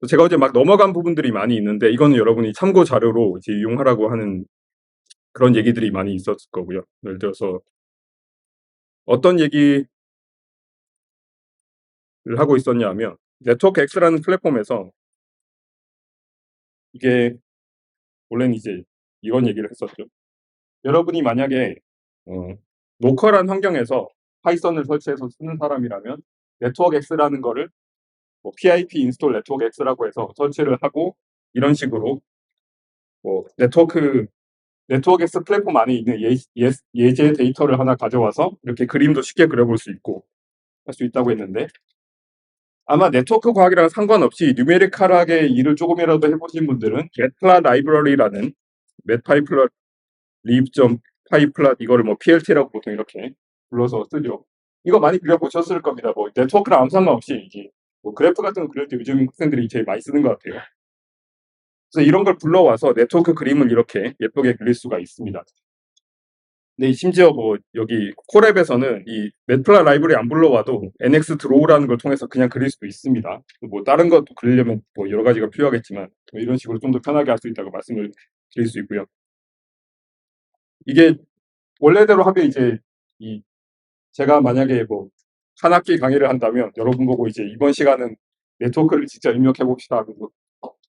제가 어제 막 넘어간 부분들이 많이 있는데 이거는 여러분이 참고 자료로 이제 이용하라고 하는 그런 얘기들이 많이 있었을 거고요. 예를 들어서 어떤 얘기를 하고 있었냐 하면 네트워크 X라는 플랫폼에서 이게 원래는 이제 이런 얘기를 했었죠. 여러분이 만약에 로컬한 환경에서 파이썬을 설치해서 쓰는 사람이라면 네트워크 X라는 거를 뭐 pip 인스톨 네트워크 X라고 해서 설치를 하고 이런 식으로 뭐 네트워크 X 플랫폼 안에 있는 예제 데이터를 하나 가져와서 이렇게 그림도 쉽게 그려볼 수 있고 할 수 있다고 했는데 아마 네트워크 과학이랑 상관없이 뉴메리컬하게 일을 조금이라도 해보신 분들은 getplat 라이브러리라는 getplat lib.pyplat 이거를 뭐 PLT라고 보통 이렇게 불러서 쓰죠. 이거 많이 그려보셨을 겁니다. 뭐 네트워크랑 아무 상관없이 이제 뭐 그래프 같은 거 그릴 때 요즘 학생들이 제일 많이 쓰는 것 같아요. 그래서 이런 걸 불러와서 네트워크 그림을 이렇게 예쁘게 그릴 수가 있습니다. 근데 심지어 뭐 여기 콜앱에서는 이 맷플라 라이브러리 안 불러와도 NX 드로우라는 걸 통해서 그냥 그릴 수도 있습니다. 뭐 다른 것도 그리려면 뭐 여러 가지가 필요하겠지만 뭐 이런 식으로 좀 더 편하게 할 수 있다고 말씀을 드릴 수 있고요. 이게 원래대로 하면 이제 이 제가 만약에 뭐 한 학기 강의를 한다면 여러분 보고 이제 이번 시간은 네트워크를 직접 입력해 봅시다 하고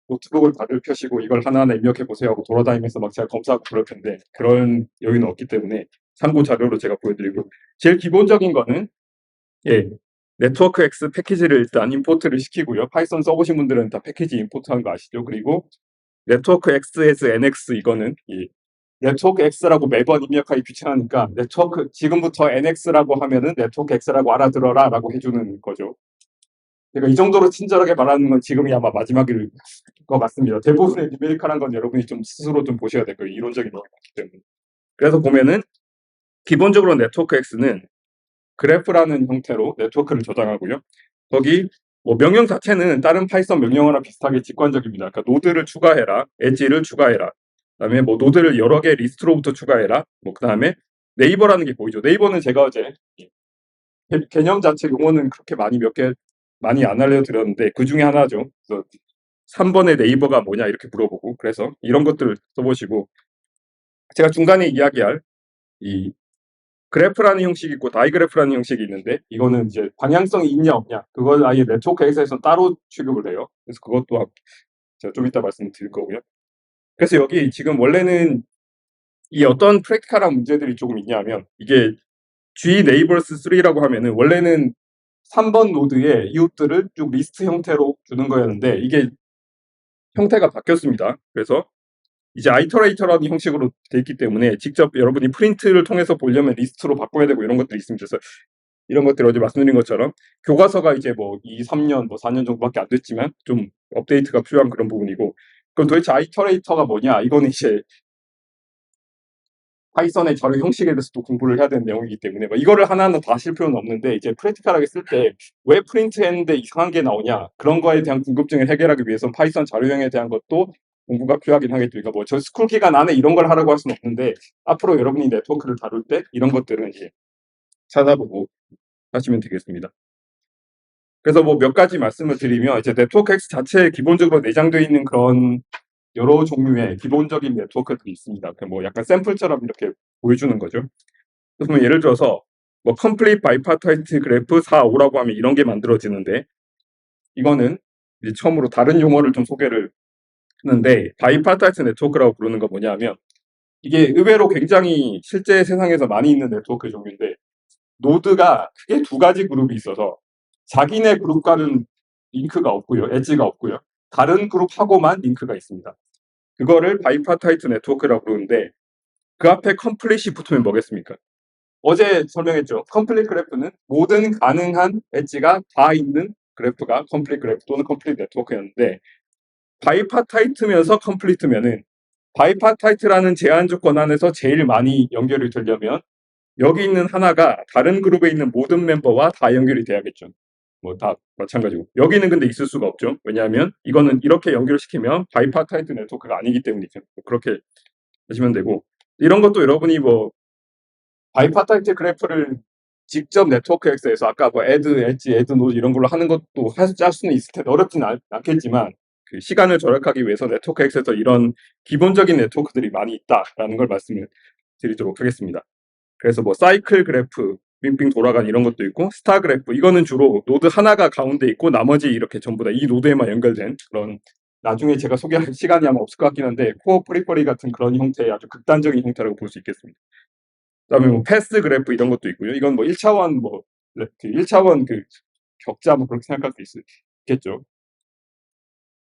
노트북을 다들 펴시고 이걸 하나하나 입력해 보세요 하고 돌아다니면서 막 제가 검사하고 그럴 텐데 그런 여유는 없기 때문에 참고 자료로 제가 보여드리고 제일 기본적인 거는 예 네트워크 X 패키지를 일단 임포트를 시키고요. 파이썬 써보신 분들은 다 패키지 임포트한 거 아시죠? 그리고 네트워크 XS NX 이거는 이 네트워크 X라고 매번 입력하기 귀찮으니까 네트워크 지금부터 NX라고 하면은 네트워크 X라고 알아들어라라고 해주는 거죠. 그러니까 이 정도로 친절하게 말하는 건 지금이 아마 마지막일 것 같습니다. 대부분의 뉴메리컬한 건 여러분이 좀 스스로 좀 보셔야 될 거예요. 이론적인 내용이 많기 때문에. 그래서 보면은 기본적으로 네트워크 X는 그래프라는 형태로 네트워크를 저장하고요. 거기 뭐 명령 자체는 다른 파이썬 명령어랑 비슷하게 직관적입니다. 그러니까 노드를 추가해라, 엣지를 추가해라. 그다음에 뭐 노드를 여러 개 리스트로부터 추가해라. 뭐 그다음에 네이버라는 게 보이죠. 네이버는 제가 어제 개념 자체 용어는 그렇게 몇 개 많이 안 알려드렸는데 그 중에 하나죠. 그래서 3번의 네이버가 뭐냐 이렇게 물어보고 그래서 이런 것들 써보시고 제가 중간에 이야기할 이 그래프라는 형식이 있고 다이그래프라는 형식이 있는데 이거는 이제 방향성이 있냐 없냐 그걸 아예 네트워크 X에서 따로 취급을 해요. 그래서 그것도 제가 좀 이따 말씀드릴 거고요. 그래서 여기 지금 원래는 이 어떤 프랙티컬한 문제들이 조금 있냐면 이게 G 네이버스 3라고 하면은 원래는 3번 노드의 이웃들을 쭉 리스트 형태로 주는 거였는데 이게 형태가 바뀌었습니다. 그래서 이제 아이터레이터라는 형식으로 돼 있기 때문에 직접 여러분이 프린트를 통해서 보려면 리스트로 바꿔야 되고 이런 것들이 있습니다. 그래서 이런 것들 어제 말씀드린 것처럼 교과서가 이제 뭐 2, 3년, 뭐 4년 정도밖에 안 됐지만 좀 업데이트가 필요한 그런 부분이고 그럼 도대체 아이터레이터가 뭐냐? 이거는 이제 파이썬의 자료 형식에 대해서 또 공부를 해야 되는 내용이기 때문에 뭐 이거를 하나하나 다 하실 필요는 없는데 이제 프랙티컬하게 쓸 때 왜 프린트 했는데 이상한 게 나오냐 그런 거에 대한 궁금증을 해결하기 위해서 파이썬 자료형에 대한 것도 공부가 필요하긴 하겠죠. 그러니까 뭐 저 스쿨 기간 안에 이런 걸 하라고 할 수는 없는데 앞으로 여러분이 네트워크를 다룰 때 이런 것들은 이제 찾아보고 하시면 되겠습니다. 그래서 뭐 몇 가지 말씀을 드리면 이제 네트워크 X 자체에 기본적으로 내장되어 있는 그런 여러 종류의 기본적인 네트워크들이 있습니다. 뭐 약간 샘플처럼 이렇게 보여주는 거죠. 그래서 예를 들어서 뭐 complete bipartite graph 4, 5라고 하면 이런 게 만들어지는데 이거는 이제 처음으로 다른 용어를 좀 소개를 하는데 bipartite 네트워크라고 부르는 건 뭐냐면 이게 의외로 굉장히 실제 세상에서 많이 있는 네트워크 종류인데 노드가 크게 두 가지 그룹이 있어서 자기네 그룹과는 링크가 없고요. 엣지가 없고요. 다른 그룹하고만 링크가 있습니다. 그거를 바이파타이트 네트워크라고 부르는데 그 앞에 컴플릿이 붙으면 뭐겠습니까? 어제 설명했죠. 컴플릿 그래프는 모든 가능한 엣지가 다 있는 그래프가 컴플릿 그래프 또는 컴플릿 네트워크였는데 바이파타이트면서 컴플리트면은 바이파타이트라는 제한 조건 안에서 제일 많이 연결이 되려면 여기 있는 하나가 다른 그룹에 있는 모든 멤버와 다 연결이 돼야겠죠. 뭐 다 마찬가지고 여기는 근데 있을 수가 없죠. 왜냐하면 이거는 이렇게 연결시키면 바이파타이트 네트워크가 아니기 때문이죠. 그렇게 하시면 되고 이런 것도 여러분이 뭐 바이파타이트 그래프를 직접 네트워크 X에서 아까 뭐 애드 엣지, 애드 노드 이런 걸로 하는 것도 짤 수는 있을 텐데 어렵진 않겠지만 그 시간을 절약하기 위해서 네트워크엑스에서 이런 기본적인 네트워크들이 많이 있다라는 걸 말씀을 드리도록 하겠습니다. 그래서 뭐 사이클 그래프, 빙빙 돌아간 이런 것도 있고 스타 그래프, 이거는 주로 노드 하나가 가운데 있고 나머지 이렇게 전부 다 이 노드에만 연결된 그런, 나중에 제가 소개할 시간이 아마 없을 것 같긴 한데 코어 프리퍼리 같은 그런 형태의 아주 극단적인 형태라고 볼 수 있겠습니다. 그다음에 뭐 패스 그래프 이런 것도 있고요. 이건 뭐 1차원 뭐 1차원 그 격자 뭐 그렇게 생각할 수 있겠죠.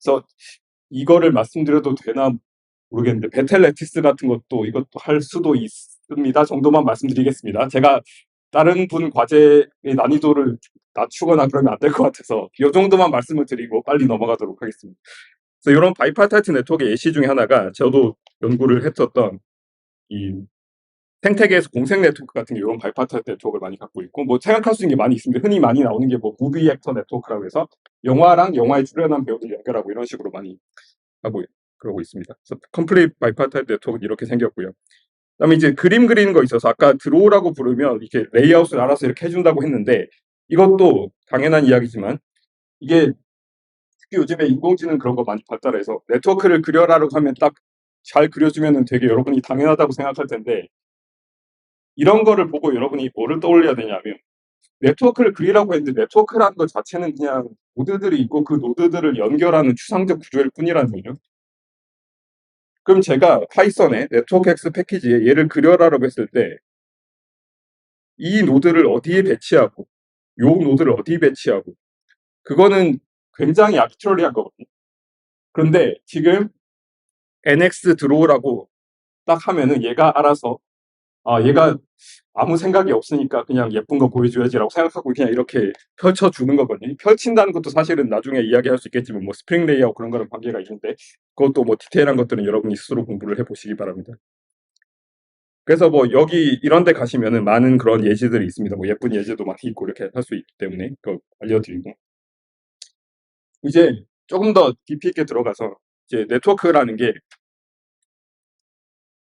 그래서 이거를 말씀드려도 되나 모르겠는데 베텔레티스 같은 것도 이것도 할 수도 있습니다 정도만 말씀드리겠습니다. 제가 다른 분 과제의 난이도를 낮추거나 그러면 안 될 것 같아서 이 정도만 말씀을 드리고 빨리 넘어가도록 하겠습니다. 그래서 이런 바이파르타이트 네트워크의 예시 중에 하나가 저도 연구를 했었던 이 생태계에서 공생 네트워크 같은 게 이런 바이파르타이트 네트워크를 많이 갖고 있고, 뭐 생각할 수 있는 게 많이 있습니다. 흔히 많이 나오는 게 뭐 무비 액터 네트워크라고 해서 영화랑 영화에 출연한 배우들 연결하고 이런 식으로 많이 하고 그러고 있습니다. 그래서 컴플릿 바이파르타이트 네트워크는 이렇게 생겼고요. 그다음에 이제 그림 그리는 거 있어서 아까 드로우라고 부르면 이렇게 레이아웃을 알아서 이렇게 해준다고 했는데, 이것도 당연한 이야기지만 이게 특히 요즘에 인공지능 그런 거 많이 발달해서 네트워크를 그려라라고 하면 딱 잘 그려주면은 되게 여러분이 당연하다고 생각할 텐데, 이런 거를 보고 여러분이 뭐를 떠올려야 되냐면 네트워크를 그리라고 했는데 네트워크라는 것 자체는 그냥 노드들이 있고 그 노드들을 연결하는 추상적 구조일 뿐이라는 거죠. 그럼 제가 파이썬의 네트워크엑스 패키지에 얘를 그려라라고 했을 때 이 노드를 어디에 배치하고 요 노드를 어디에 배치하고 그거는 굉장히 아비트러리한 거거든요. 그런데 지금 nx 드로우라고 딱 하면은 얘가 알아서 얘가 아무 생각이 없으니까 그냥 예쁜 거 보여줘야지라고 생각하고 그냥 이렇게 펼쳐주는 거거든요. 펼친다는 것도 사실은 나중에 이야기할 수 있겠지만 뭐 스프링 레이아웃 그런 거랑 관계가 있는데 그것도 뭐 디테일한 것들은 여러분이 스스로 공부를 해보시기 바랍니다. 그래서 뭐 여기 이런 데 가시면은 많은 그런 예시들이 있습니다. 뭐 예쁜 예제도 많이 있고 이렇게 할 수 있기 때문에 그거 알려드리고, 이제 조금 더 깊이 있게 들어가서 이제 네트워크라는 게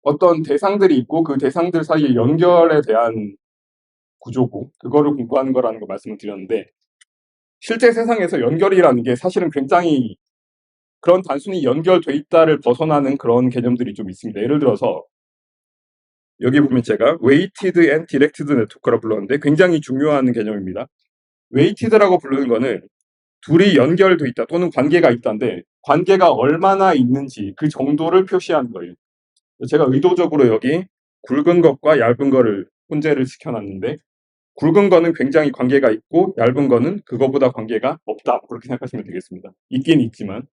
어떤 대상들이 있고 그 대상들 사이의 연결에 대한 구조고 그거를 공부하는 거라는 거 말씀을 드렸는데, 실제 세상에서 연결이라는 게 사실은 굉장히 그런 단순히 연결돼 있다를 벗어나는 그런 개념들이 좀 있습니다. 예를 들어서 여기 보면 제가 weighted and directed network라고 불렀는데 굉장히 중요한 개념입니다. weighted라고 부르는 거는 둘이 연결돼 있다 또는 관계가 있다인데 관계가 얼마나 있는지 그 정도를 표시하는 거예요. 제가 의도적으로 여기 굵은 것과 얇은 거를 혼재를 시켜놨는데, 굵은 거는 굉장히 관계가 있고 얇은 거는 그거보다 관계가 없다, 그렇게 생각하시면 되겠습니다. 있긴 있지만.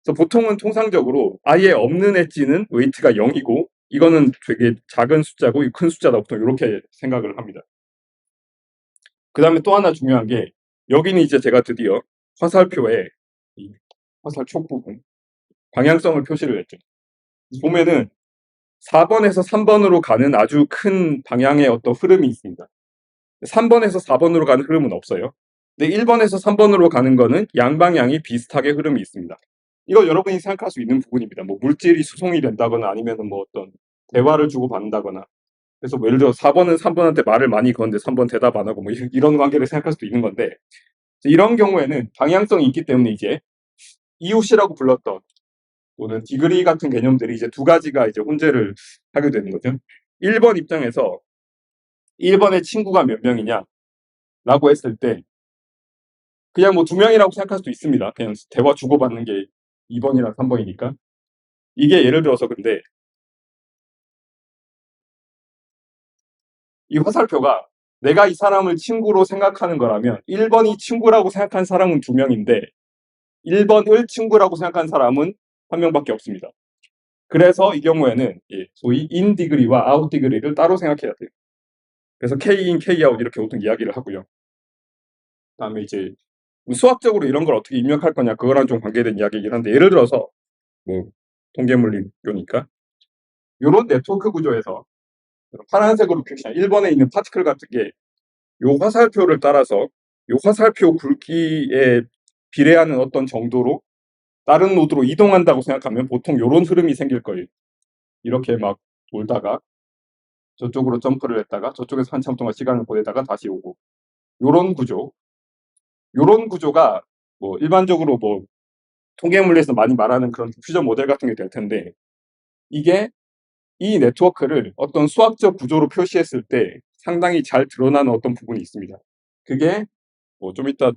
그래서 보통은 통상적으로 아예 없는 엣지는 웨이트가 0이고 이거는 되게 작은 숫자고 큰 숫자다, 보통 이렇게 생각을 합니다. 그 다음에 또 하나 중요한 게 여기는 이제 제가 드디어 화살표에 이 화살 촉 부분 방향성을 표시를 했죠. 보면은 4번에서 3번으로 가는 아주 큰 방향의 어떤 흐름이 있습니다. 3번에서 4번으로 가는 흐름은 없어요. 근데 1번에서 3번으로 가는 거는 양방향이 비슷하게 흐름이 있습니다. 이거 여러분이 생각할 수 있는 부분입니다. 뭐 물질이 수송이 된다거나 아니면은 뭐 어떤 대화를 주고받는다거나. 그래서 뭐 예를 들어 4번은 3번한테 말을 많이 거는데 3번 대답 안 하고 뭐 이런 관계를 생각할 수도 있는 건데, 이런 경우에는 방향성이 있기 때문에 이제 이웃이라고 불렀던 또는 디그리 같은 개념들이 이제 두 가지가 이제 혼재를 하게 되는 거죠. 1번 입장에서 1번의 친구가 몇 명이냐 라고 했을 때 그냥 뭐 두 명이라고 생각할 수도 있습니다. 그냥 대화 주고받는 게 2번이랑 3번이니까. 이게 예를 들어서 근데 이 화살표가 내가 이 사람을 친구로 생각하는 거라면 1번이 친구라고 생각한 사람은 두 명인데 1번을 친구라고 생각한 사람은 한 명밖에 없습니다. 그래서 이 경우에는 소위 인 디그리와 아웃 디그리를 따로 생각해야 돼요. 그래서 K 인, K 아웃 이렇게 보통 이야기를 하고요. 그다음에 이제 수학적으로 이런 걸 어떻게 입력할 거냐 그거랑 좀 관계된 이야기이긴 한데, 예를 들어서 뭐 통계물리교니까 이런 네트워크 구조에서 파란색으로 표시한 1번에 있는 파티클 같은 게 요 화살표를 따라서 요 화살표 굵기에 비례하는 어떤 정도로 다른 노드로 이동한다고 생각하면 보통 요런 흐름이 생길 거예요. 이렇게 막 돌다가 저쪽으로 점프를 했다가 저쪽에서 한참 동안 시간을 보내다가 다시 오고, 요런 구조. 요런 구조가 뭐 일반적으로 뭐 통계물리에서 많이 말하는 그런 디퓨전 모델 같은 게 될 텐데, 이게 이 네트워크를 어떤 수학적 구조로 표시했을 때 상당히 잘 드러나는 어떤 부분이 있습니다. 그게 뭐 좀 이따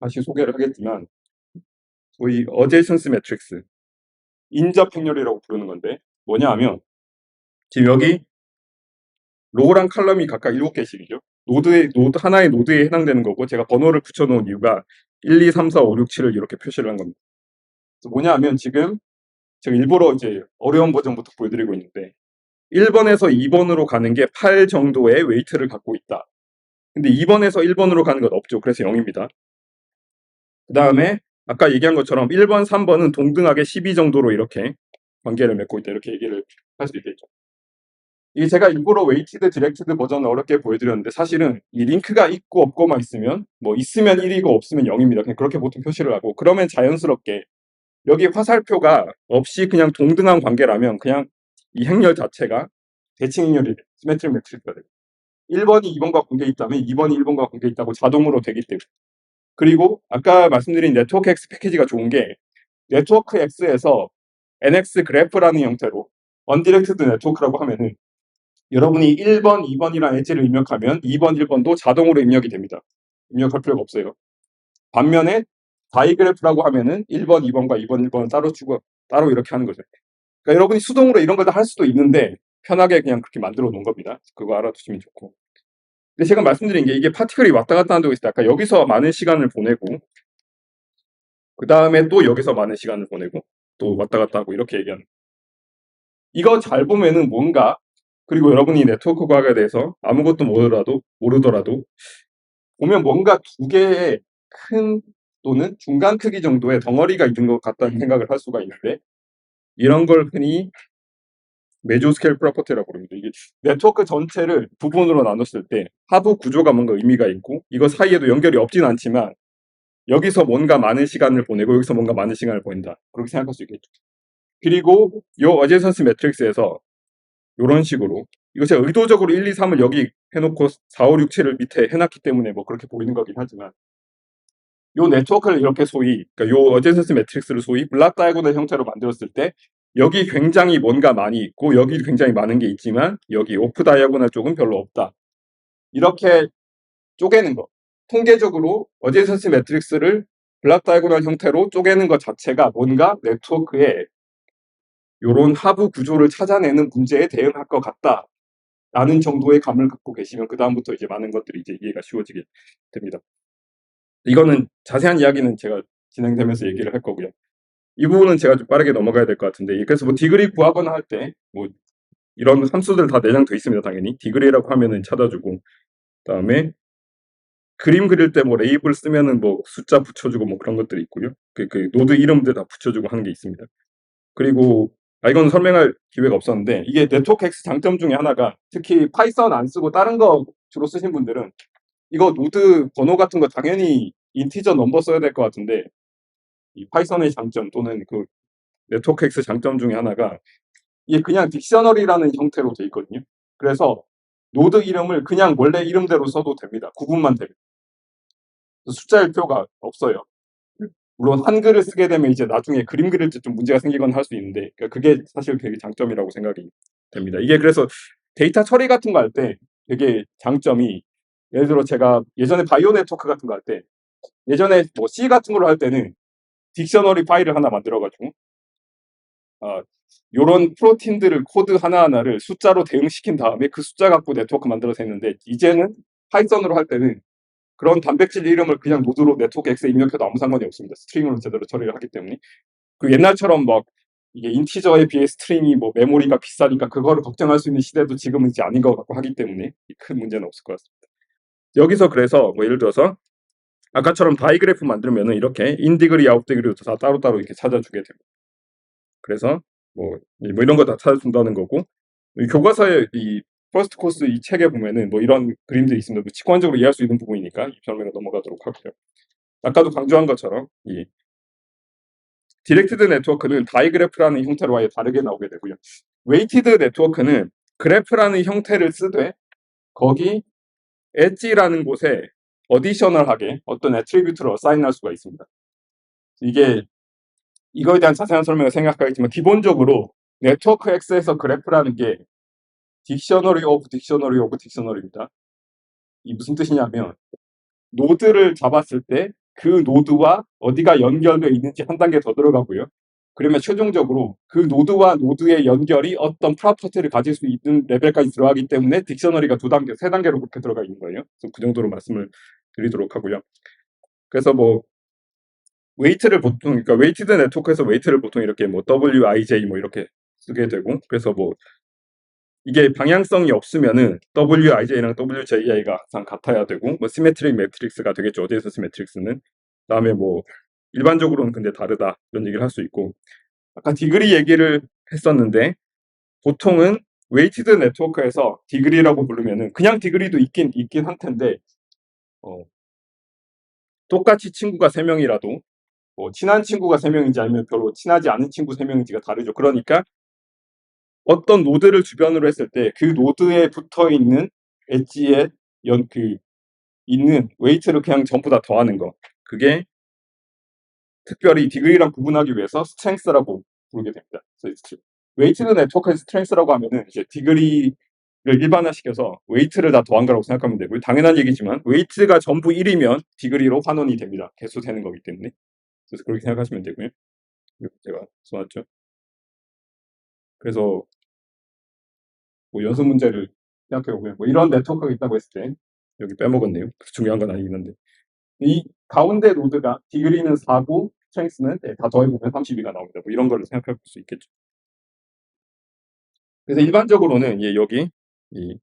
다시 소개를 하겠지만, 소위 어제이션스 매트릭스, 인접 행렬이라고 부르는 건데, 뭐냐 하면 지금 여기 로우랑 칼럼이 각각 7개씩이죠. 하나의 노드에 해당되는 거고, 제가 번호를 붙여놓은 이유가 1, 2, 3, 4, 5, 6, 7을 이렇게 표시를 한 겁니다. 그래서 뭐냐 하면 지금 제가 일부러 이제 어려운 버전부터 보여드리고 있는데, 1번에서 2번으로 가는 게 8 정도의 웨이트를 갖고 있다. 근데 2번에서 1번으로 가는 건 없죠. 그래서 0입니다. 그 다음에 아까 얘기한 것처럼 1번, 3번은 동등하게 12 정도로 이렇게 관계를 맺고 있다. 이렇게 얘기를 할 수 있겠죠. 이게 제가 일부러 웨이티드, 디렉티드 버전을 어렵게 보여드렸는데, 사실은 이 링크가 있고 없고만 있으면, 뭐 있으면 1이고 없으면 0입니다. 그냥 그렇게 보통 표시를 하고, 그러면 자연스럽게 여기 화살표가 없이 그냥 동등한 관계라면 그냥 이 행렬 자체가 대칭 행렬이 시메트릭 매트릭스가 돼요. 1번이 2번과 관계 있다면 2번이 1번과 관계 있다고 자동으로 되기 때문에. 그리고 아까 말씀드린 네트워크 X 패키지가 좋은 게, 네트워크 X에서 NX 그래프라는 형태로 언디렉티드 네트워크라고 하면은 여러분이 1번, 2번이라는 엣지를 입력하면 2번, 1번도 자동으로 입력이 됩니다. 입력할 필요가 없어요. 반면에 다이그래프라고 하면은 1번, 2번과 2번, 1번을 따로 주고 따로 이렇게 하는 거죠. 그러니까 여러분이 수동으로 이런 걸 다 할 수도 있는데 편하게 그냥 그렇게 만들어 놓은 겁니다. 그거 알아두시면 좋고. 근데 제가 말씀드린 게 이게 파티클이 왔다 갔다 하는 데가 있어요. 아까 여기서 많은 시간을 보내고, 그 다음에 또 여기서 많은 시간을 보내고, 또 왔다 갔다 하고 이렇게 얘기하는. 이거 잘 보면은 뭔가, 그리고 여러분이 네트워크 과학에 대해서 아무것도 모르더라도 보면 뭔가 두 개의 큰 또는 중간 크기 정도의 덩어리가 있는 것 같다는 생각을 할 수가 있는데, 이런 걸 흔히 메조스케일 프로퍼티라고 부릅니다. 이게 네트워크 전체를 부분으로 나눴을 때 하부 구조가 뭔가 의미가 있고, 이거 사이에도 연결이 없진 않지만 여기서 뭔가 많은 시간을 보내고 여기서 뭔가 많은 시간을 보낸다. 그렇게 생각할 수 있겠죠. 그리고 이 어제선스 매트릭스에서 이런 식으로, 이거 제가 의도적으로 1, 2, 3을 여기 해놓고 4, 5, 6, 7을 밑에 해놨기 때문에 뭐 그렇게 보이는 거긴 하지만, 요 네트워크를 이렇게 소위, 그러니까 요 어제선스 매트릭스를 소위 블락 다이아고널 형태로 만들었을 때 여기 굉장히 뭔가 많이 있고 여기 굉장히 많은 게 있지만 여기 오프 다이아고널 쪽은 별로 없다. 이렇게 쪼개는 거. 통계적으로 어제선스 매트릭스를 블락 다이아고널 형태로 쪼개는 것 자체가 뭔가 네트워크의 요런 하부 구조를 찾아내는 문제에 대응할 것 같다. 라는 정도의 감을 갖고 계시면 그다음부터 이제 많은 것들이 이제 이해가 쉬워지게 됩니다. 이거는 자세한 이야기는 제가 진행되면서 얘기를 할 거고요. 이 부분은 제가 좀 빠르게 넘어가야 될 것 같은데, 그래서 뭐 디그리 구하거나 할 때 뭐 이런 함수들 다 내장돼 있습니다. 당연히 디그리라고 하면은 찾아주고, 그다음에 그림 그릴 때 뭐 레이블 쓰면은 뭐 숫자 붙여주고 뭐 그런 것들이 있고요. 그 노드 이름들 다 붙여주고 하는 게 있습니다. 그리고 이건 설명할 기회가 없었는데, 이게 네트워크 X 장점 중에 하나가, 특히 파이썬 안 쓰고 다른 거 주로 쓰신 분들은 이거 노드 번호 같은 거 당연히 인티저 넘버 써야 될 것 같은데, 이 파이썬의 장점 또는 그 네트워크 X 장점 중에 하나가 이게 그냥 딕셔너리라는 형태로 돼 있거든요. 그래서 노드 이름을 그냥 원래 이름대로 써도 됩니다. 구분만 됩니다. 숫자일 필요가 없어요. 물론 한글을 쓰게 되면 이제 나중에 그림 그릴 때 좀 문제가 생기거나 할 수 있는데, 그러니까 그게 사실 되게 장점이라고 생각이 됩니다. 이게 그래서 데이터 처리 같은 거 할 때 되게 장점이, 예를 들어 제가 예전에 바이오 네트워크 같은 거 할 때, 예전에 뭐 C 같은 걸로 할 때는 딕셔너리 파일을 하나 만들어가지고 요런 프로틴들을 코드 하나하나를 숫자로 대응시킨 다음에 그 숫자 갖고 네트워크 만들어서 했는데, 이제는 파이썬으로 할 때는 그런 단백질 이름을 그냥 노드로 네트워크 X에 입력해도 아무 상관이 없습니다. 스트링으로 제대로 처리를 하기 때문에. 그 옛날처럼 막 이게 인티저에 비해 스트링이 뭐 메모리가 비싸니까 그거를 걱정할 수 있는 시대도 지금은 이제 아닌 것 같고 하기 때문에 큰 문제는 없을 것 같습니다. 여기서 그래서 뭐 예를 들어서 아까처럼 다이그래프 만들면은 이렇게 인디그리, 아웃디그리도 다 따로따로 이렇게 찾아주게 됩니다. 그래서 뭐 이런 거 다 찾아준다는 거고, 교과서에 이 퍼스트 코스 이 책에 보면은 뭐 이런 그림들이 있습니다. 직관적으로 이해할 수 있는 부분이니까 이 설명에 넘어가도록 하고요. 아까도 강조한 것처럼 이 디렉티드 네트워크는 다이그래프라는 형태로 아예 다르게 나오게 되고요. 웨이티드 네트워크는 그래프라는 형태를 쓰되 거기 엣지라는 곳에 어디셔널하게 어떤 애트리뷰트를 어사인할 수가 있습니다. 이게 이거에 대한 자세한 설명을 생각하겠지만 기본적으로 네트워크 X에서 그래프라는 게 딕셔너리 오브 딕셔너리 오브 딕셔너리입니다. 이 무슨 뜻이냐면 노드를 잡았을 때 그 노드와 어디가 연결되어 있는지 한 단계 더 들어가고요. 그러면 최종적으로 그 노드와 노드의 연결이 어떤 프로퍼티를 가질 수 있는 레벨까지 들어가기 때문에 딕셔너리가 두 단계, 세 단계로 그렇게 들어가 있는 거예요. 그래서 그 정도로 말씀을 드리도록 하고요. 그래서 뭐 웨이트를 보통, 그러니까 웨이티드 네트워크에서 웨이트를 보통 이렇게 뭐 WIJ 뭐 이렇게 쓰게 되고, 그래서 뭐 이게 방향성이 없으면은 WIJ랑 WJI가 항상 같아야 되고, 뭐 시메트릭 매트릭스가 되겠죠. 어제서스 매트릭스는. 그다음에 뭐 일반적으로는 근데 다르다 이런 얘기를 할 수 있고, 아까 디그리 얘기를 했었는데 보통은 웨이티드 네트워크에서 디그리라고 부르면은 그냥 디그리도 있긴 한 텐데 어, 똑같이 친구가 3명이라도 뭐 친한 친구가 3명인지 아니면 별로 친하지 않은 친구 3명인지가 다르죠. 그러니까 어떤 노드를 주변으로 했을 때 그 노드에 붙어 있는 엣지에 있는 웨이트를 그냥 전부 다 더하는 거. 그게 특별히 디그리랑 구분하기 위해서 스트렝스라고 부르게 됩니다. 웨이티드 네트워크의 스트렝스라고 하면은 이제 디그리를 일반화시켜서 웨이트를 다 더한 거라고 생각하면 되고요. 당연한 얘기지만 웨이트가 전부 1이면 디그리로 환원이 됩니다. 개수되는 거기 때문에. 그래서 그렇게 생각하시면 되고요. 이렇게 제가 써놨죠. 그래서 뭐 연습 문제를 생각해보면 뭐 이런 네트워크가 있다고 했을 때 여기 빼먹었네요. 중요한 건 아니긴 한데 이 가운데 노드가 디그리는 4고 스트렝스는 다 더해보면 32가 나옵니다. 뭐 이런 거를 생각해 볼 수 있겠죠. 그래서 일반적으로는 여기 이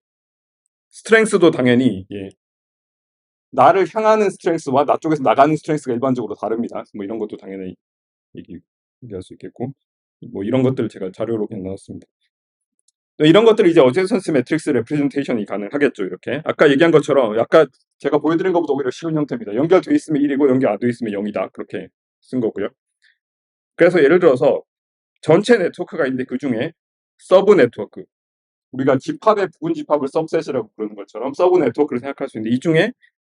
스트렝스도 당연히 나를 향하는 스트렝스와 나 쪽에서 나가는 스트렝스가 일반적으로 다릅니다. 뭐 이런 것도 당연히 얘기할 수 있겠고 뭐 이런 것들을 제가 자료로 그냥 나왔습니다. 이런 것들이 이제 어제선스 매트릭스 레프레젠테이션이 가능하겠죠. 이렇게 아까 얘기한 것처럼 아까 제가 보여드린 것보다 오히려 쉬운 형태입니다. 연결돼 있으면 1이고 연결 안 돼 있으면 0이다. 그렇게 쓴 거고요. 그래서 예를 들어서 전체 네트워크가 있는데 그 중에 서브 네트워크, 우리가 집합의 부분 집합을 서브셋이라고 부르는 것처럼 서브 네트워크를 생각할 수 있는데 이 중에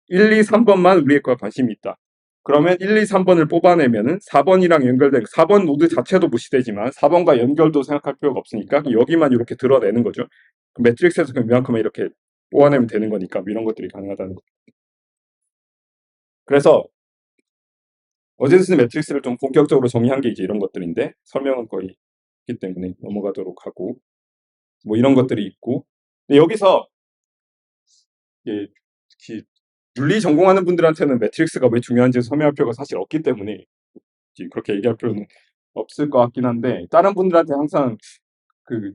1, 2, 3번만 우리의 거와 관심이 있다. 그러면 1, 2, 3번을 뽑아내면은 4번이랑 연결된 4번 노드 자체도 무시되지만 4번과 연결도 생각할 필요가 없으니까 여기만 이렇게 드러내는 거죠. 매트릭스에서 그냥 이만큼만 이렇게 뽑아내면 되는 거니까 이런 것들이 가능하다는 거. 그래서 어제스 매트릭스를 좀 본격적으로 정의한 게 이제 이런 것들인데 설명은 거의 있기 때문에 넘어가도록 하고 뭐 이런 것들이 있고 여기서 특히 윤리 전공하는 분들한테는 매트릭스가 왜 중요한지 설명할 필요가 사실 없기 때문에 그렇게 얘기할 필요는 없을 것 같긴 한데 다른 분들한테 항상 그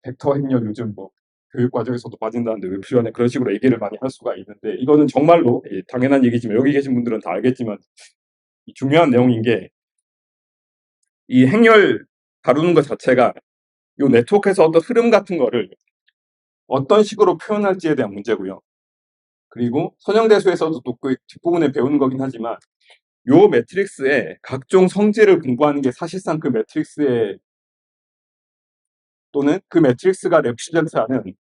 벡터 행렬 요즘 뭐 교육 과정에서도 빠진다는데 왜 필요하냐 그런 식으로 얘기를 많이 할 수가 있는데 이거는 정말로 당연한 얘기지만 여기 계신 분들은 다 알겠지만 중요한 내용인 게 이 행렬 다루는 것 자체가 이 네트워크에서 어떤 흐름 같은 거를 어떤 식으로 표현할지에 대한 문제고요. 그리고 선형대수에서도 또 그 뒷부분에 배우는 거긴 하지만 요 매트릭스의 각종 성질을 공부하는 게 사실상 그 매트릭스의 또는 그 매트릭스가 레프리젠트하는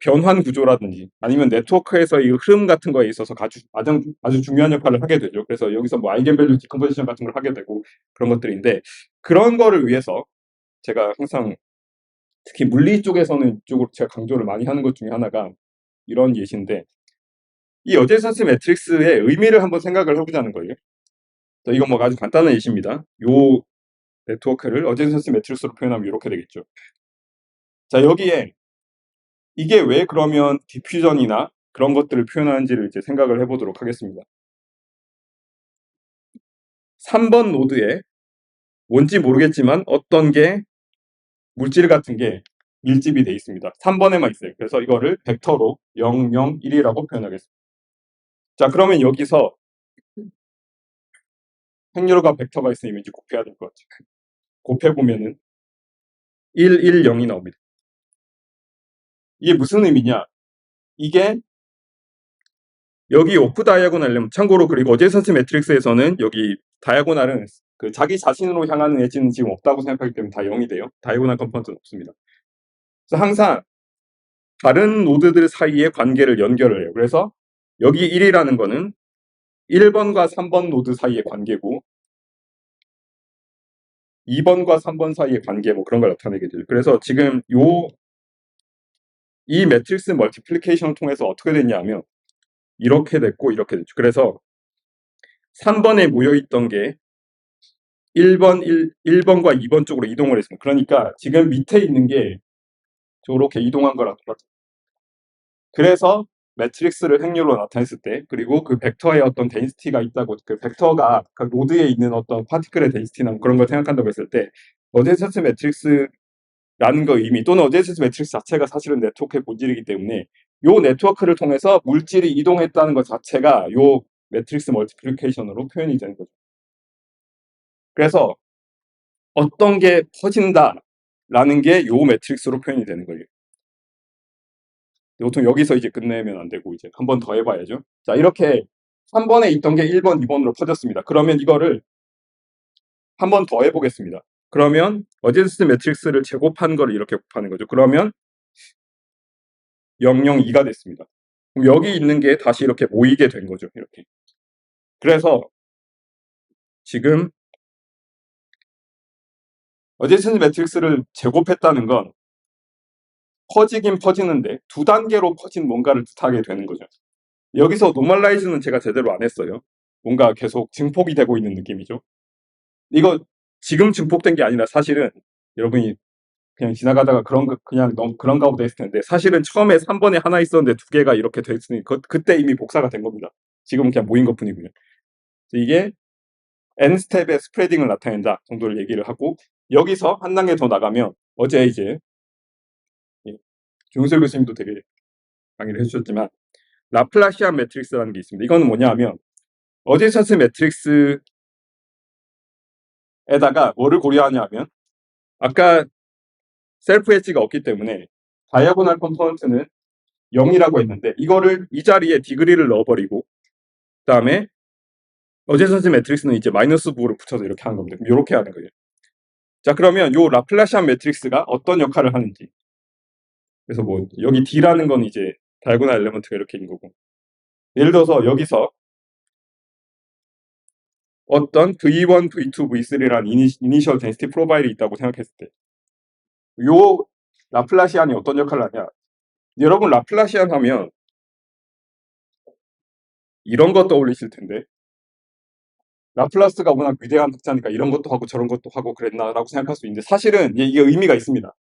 변환 구조라든지 아니면 네트워크에서의 흐름 같은 거에 있어서 아주 중요한 역할을 하게 되죠. 그래서 여기서 뭐 아이겐밸류 디컴포지션 같은 걸 하게 되고 그런 것들인데 그런 거를 위해서 제가 항상 특히 물리 쪽에서는 이쪽으로 제가 강조를 많이 하는 것 중에 하나가 이런 예시인데 이 어제선스 매트릭스의 의미를 한번 생각을 해보자는 거예요. 이건 뭐 아주 간단한 예시입니다. 요 네트워크를 어제선스 매트릭스로 표현하면 이렇게 되겠죠. 자, 여기에 이게 왜 그러면 디퓨전이나 그런 것들을 표현하는지를 이제 생각을 해보도록 하겠습니다. 3번 노드에 뭔지 모르겠지만 어떤 게 물질 같은 게 밀집이 돼 있습니다. 3번에만 있어요. 그래서 이거를 벡터로 0, 0, 1이라고 표현하겠습니다. 자, 그러면 여기서 행렬과 벡터가 있으면 이제 곱해야 될 것 같아요. 곱해보면은 1, 1, 0이 나옵니다. 이게 무슨 의미냐? 이게 여기 오프 다이아고널, 참고로 그리고 어제선스 매트릭스에서는 여기 다이아고널은 그 자기 자신으로 향하는 엣지는 지금 없다고 생각하기 때문에 다 0이 돼요. 다이아고널 컴포넌트는 없습니다. 그래서 항상 다른 노드들 사이의 관계를 연결을 해요. 그래서 여기 1이라는 거는 1번과 3번 노드 사이의 관계고 2번과 3번 사이의 관계 뭐 그런 걸 나타내게 되죠. 그래서 지금 이 매트릭스 멀티플리케이션을 통해서 어떻게 됐냐면 이렇게 됐고 이렇게 됐죠. 그래서 3번에 모여있던 게 1번과 2번 쪽으로 이동을 했습니다. 그러니까 지금 밑에 있는 게 저렇게 이동한 거라. 그래서 매트릭스를 행렬로 나타냈을 때, 그리고 그 벡터의 어떤 덴시티가 있다고, 그 벡터가 그 노드에 있는 어떤 파티클의 덴시티나 뭐 그런 걸 생각한다고 했을 때, 어제서스 매트릭스라는 거 의미, 또는 어제서스 매트릭스 자체가 사실은 네트워크의 본질이기 때문에, 요 네트워크를 통해서 물질이 이동했다는 것 자체가 요 매트릭스 멀티플리케이션으로 표현이 되는 거죠. 그래서 어떤 게 퍼진다라는 게 요 매트릭스로 표현이 되는 거예요. 보통 여기서 이제 끝내면 안 되고 이제 한 번 더 해봐야죠. 자, 이렇게 3번에 있던 게 1번, 2번으로 퍼졌습니다. 그러면 이거를 한 번 더 해보겠습니다. 그러면 어제스트 매트릭스를 제곱한 거를 이렇게 곱하는 거죠. 그러면 002가 됐습니다. 그럼 여기 있는 게 다시 이렇게 모이게 된 거죠. 이렇게. 그래서 지금 어제스트 매트릭스를 제곱했다는 건 퍼지긴 퍼지는데 두 단계로 퍼진 뭔가를 뜻하게 되는 거죠. 여기서 노멀라이즈는 제가 제대로 안 했어요. 뭔가 계속 증폭이 되고 있는 느낌이죠. 이거 지금 증폭된 게 아니라 사실은 여러분이 그냥 지나가다가 그냥 너무 그런가 보다 했을 텐데 사실은 처음에 3번에 하나 있었는데 두 개가 이렇게 됐으니 그때 이미 복사가 된 겁니다. 지금은 그냥 모인 것 뿐이고요. 이게 N스텝의 스프레딩을 나타낸다 정도를 얘기를 하고 여기서 한 단계 더 나가면 어제 이제 조용설 교수님도 되게 강의를 해주셨지만 라플라시안 매트릭스라는 게 있습니다. 이거는 뭐냐 하면 어제서스 매트릭스에다가 뭐를 고려하냐 하면 아까 셀프 엣지가 없기 때문에 다이아고널 컴포넌트는 0이라고 했는데 이거를 이 자리에 디그리를 넣어버리고 그 다음에 어제서스 매트릭스는 이제 마이너스 부호를 붙여서 이렇게 하는 겁니다. 이렇게 하는 거예요. 자, 그러면 요 라플라시안 매트릭스가 어떤 역할을 하는지. 그래서 뭐 여기 D라는 건 이제 다이아고널 엘리먼트가 이렇게 있는 거고 예를 들어서 여기서 어떤 V1, V2, V3라는 이니셜 덴시티 프로파일이 있다고 생각했을 때 요 라플라시안이 어떤 역할을 하냐. 여러분 라플라시안 하면 이런 거 떠올리실 텐데 라플라스가 워낙 위대한 학자니까 이런 것도 하고 저런 것도 하고 그랬나라고 생각할 수 있는데 사실은 이게 의미가 있습니다.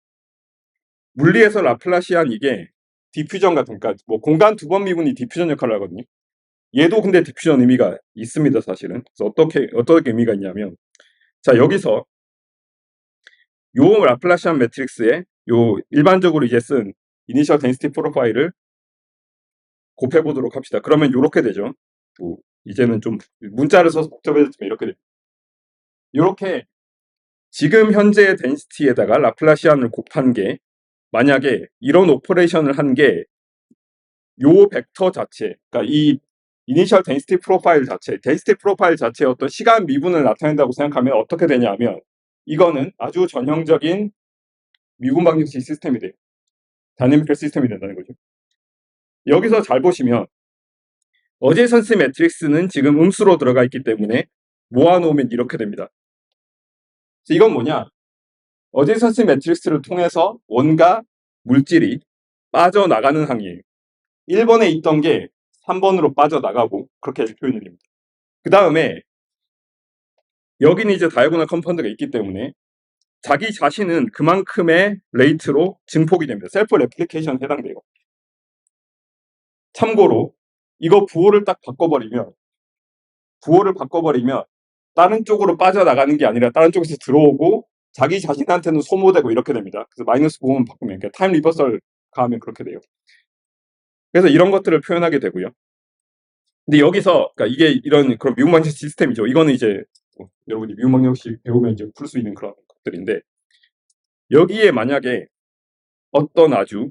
물리에서 라플라시안 이게 디퓨전 같은 그러니까 뭐 공간 두 번 미분이 디퓨전 역할을 하거든요. 얘도 근데 디퓨전 의미가 있습니다, 사실은. 그래서 어떻게 의미가 있냐면 자, 여기서 요 라플라시안 매트릭스에 요 일반적으로 이제 쓴 이니셜 덴시티 프로파일을 곱해 보도록 합시다. 그러면 요렇게 되죠. 뭐 이제는 좀 문자를 써서 복잡해졌지만 이렇게 됩니다. 요렇게 지금 현재의 덴시티에다가 라플라시안을 곱한 게 만약에 이런 오퍼레이션을 한 게 요 벡터 자체, 그러니까 이 이니셜 덴시티 프로파일 자체, 덴시티 프로파일 자체의 어떤 시간 미분을 나타낸다고 생각하면 어떻게 되냐면 이거는 아주 전형적인 미분 방정식 시스템이 돼요. 다이내미컬 시스템이 된다는 거죠. 여기서 잘 보시면 어제선스 매트릭스는 지금 음수로 들어가 있기 때문에 모아놓으면 이렇게 됩니다. 이건 뭐냐? 어제선스 매트릭스를 통해서 뭔가 물질이 빠져나가는 항이에요. 1번에 있던 게 3번으로 빠져나가고 그렇게 표현이 됩니다. 그 다음에 여기는 이제 다이아고널 컴파운드가 있기 때문에 자기 자신은 그만큼의 레이트로 증폭이 됩니다. 셀프 레플리케이션에 해당돼요. 참고로 이거 부호를 딱 바꿔버리면 다른 쪽으로 빠져나가는 게 아니라 다른 쪽에서 들어오고 자기 자신한테는 소모되고 이렇게 됩니다. 그래서 마이너스 부호만 바꾸면 그러니까 타임 리버설 가하면 그렇게 돼요. 그래서 이런 것들을 표현하게 되고요. 근데 여기서 그러니까 이게 이런 그런 미분방식 시스템이죠. 이거는 이제 여러분이 미분방정식 배우면 이제 풀 수 있는 그런 것들인데 여기에 만약에 어떤 아주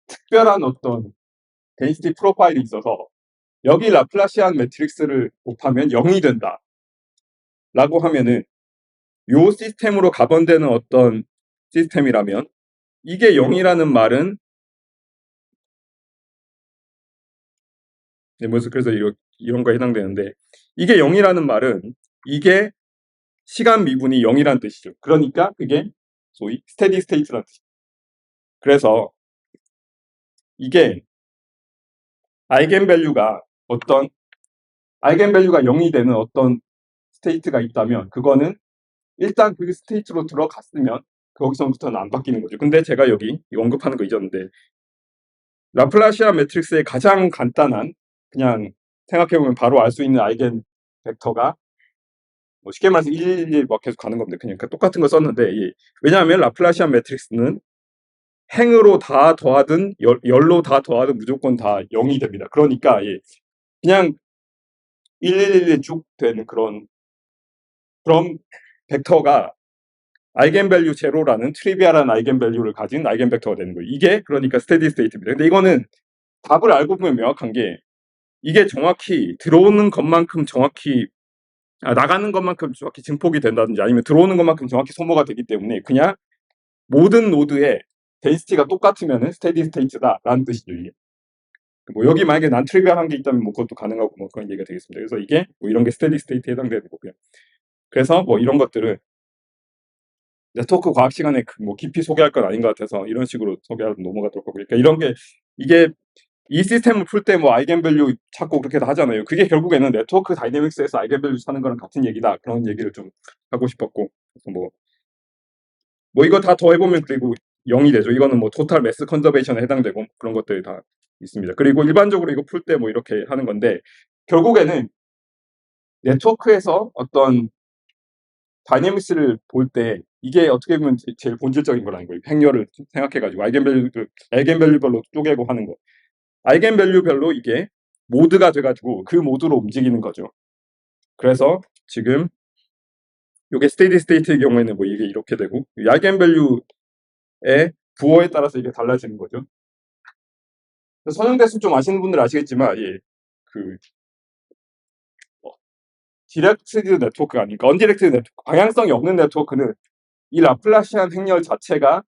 특별한 어떤 덴시티 프로파일이 있어서 여기 라플라시안 매트릭스를 곱하면 0이 된다 라고 하면은 요 시스템으로 가번되는 어떤 시스템이라면 이게 0이라는 말은 그래서 이런 거에 해당되는데 이게 0이라는 말은 이게 시간 미분이 0이라는 뜻이죠. 그러니까 그게 소위 스테디 스테이트라는 뜻이죠. 그래서 이게 아이겐밸류가 0이 되는 어떤 스테이트가 있다면 그거는 일단 그 스테이트로 들어갔으면 거기서부터는 안 바뀌는 거죠. 근데 제가 여기 언급하는 거 잊었는데 라플라시안 매트릭스의 가장 간단한 그냥 생각해보면 바로 알 수 있는 아이겐 벡터가 뭐 쉽게 말해서 1, 1, 막 계속 가는 겁니다. 그냥 똑같은 거 썼는데 왜냐하면 라플라시안 매트릭스는 행으로 다 더하든 열로 다 더하든 무조건 다 0이 됩니다. 그러니까 그냥 1, 1, 1이 쭉 되는 그런 벡터가 아이겐밸류 제로라는 트리비얼한 아이겐밸류를 가진 아이겐 벡터가 되는 거예요. 이게 그러니까 스테디 스테이트입니다. 근데 이거는 답을 알고 보면 명확한 게 이게 정확히 들어오는 것만큼 정확히 나가는 것만큼 정확히 증폭이 된다든지 아니면 들어오는 것만큼 정확히 소모가 되기 때문에 그냥 모든 노드의 데인시티가 똑같으면 스테디 스테이트다라는 뜻이죠. 이게. 뭐 여기 만약에 난 트리비얼한 게 있다면 뭐 그것도 가능하고 뭐 그런 얘기가 되겠습니다. 그래서 이게 뭐 이런 게 스테디 스테이트에 해당되는 거고요. 그래서 뭐 이런 것들을 네트워크 과학 시간에 뭐 깊이 소개할 건 아닌 것 같아서 이런 식으로 소개하고 넘어가도록 하고 그러니까 이런 게 이게 이 시스템을 풀 때 뭐 아이겐밸류 찾고 그렇게 다 하잖아요. 그게 결국에는 네트워크 다이내믹스에서 아이겐밸류 찾는 거랑 같은 얘기다. 그런 얘기를 좀 하고 싶었고 그래서 뭐 이거 다 더해보면 그리고 0이 되죠. 이거는 뭐 토탈 매스 컨저베이션에 해당되고 그런 것들이 다 있습니다. 그리고 일반적으로 이거 풀 때 뭐 이렇게 하는 건데 결국에는 네트워크에서 어떤 다이내믹스를 볼 때 이게 어떻게 보면 제일 본질적인 거라는 거예요. 행렬을 생각해가지고 아이겐밸류별로 쪼개고 하는 거. 아이겐밸류별로 이게 모드가 돼가지고 그 모드로 움직이는 거죠. 그래서 지금 이게 스테디 스테이트의 경우에는 뭐 이게 이렇게 되고 이 아이겐밸류의 부호에 따라서 이게 달라지는 거죠. 선형대수 좀 아시는 분들 아시겠지만 그 디렉티드 네트워크가 아니니까 언디렉티드 네트워크, 방향성이 없는 네트워크는 이 라플라시안 행렬 자체가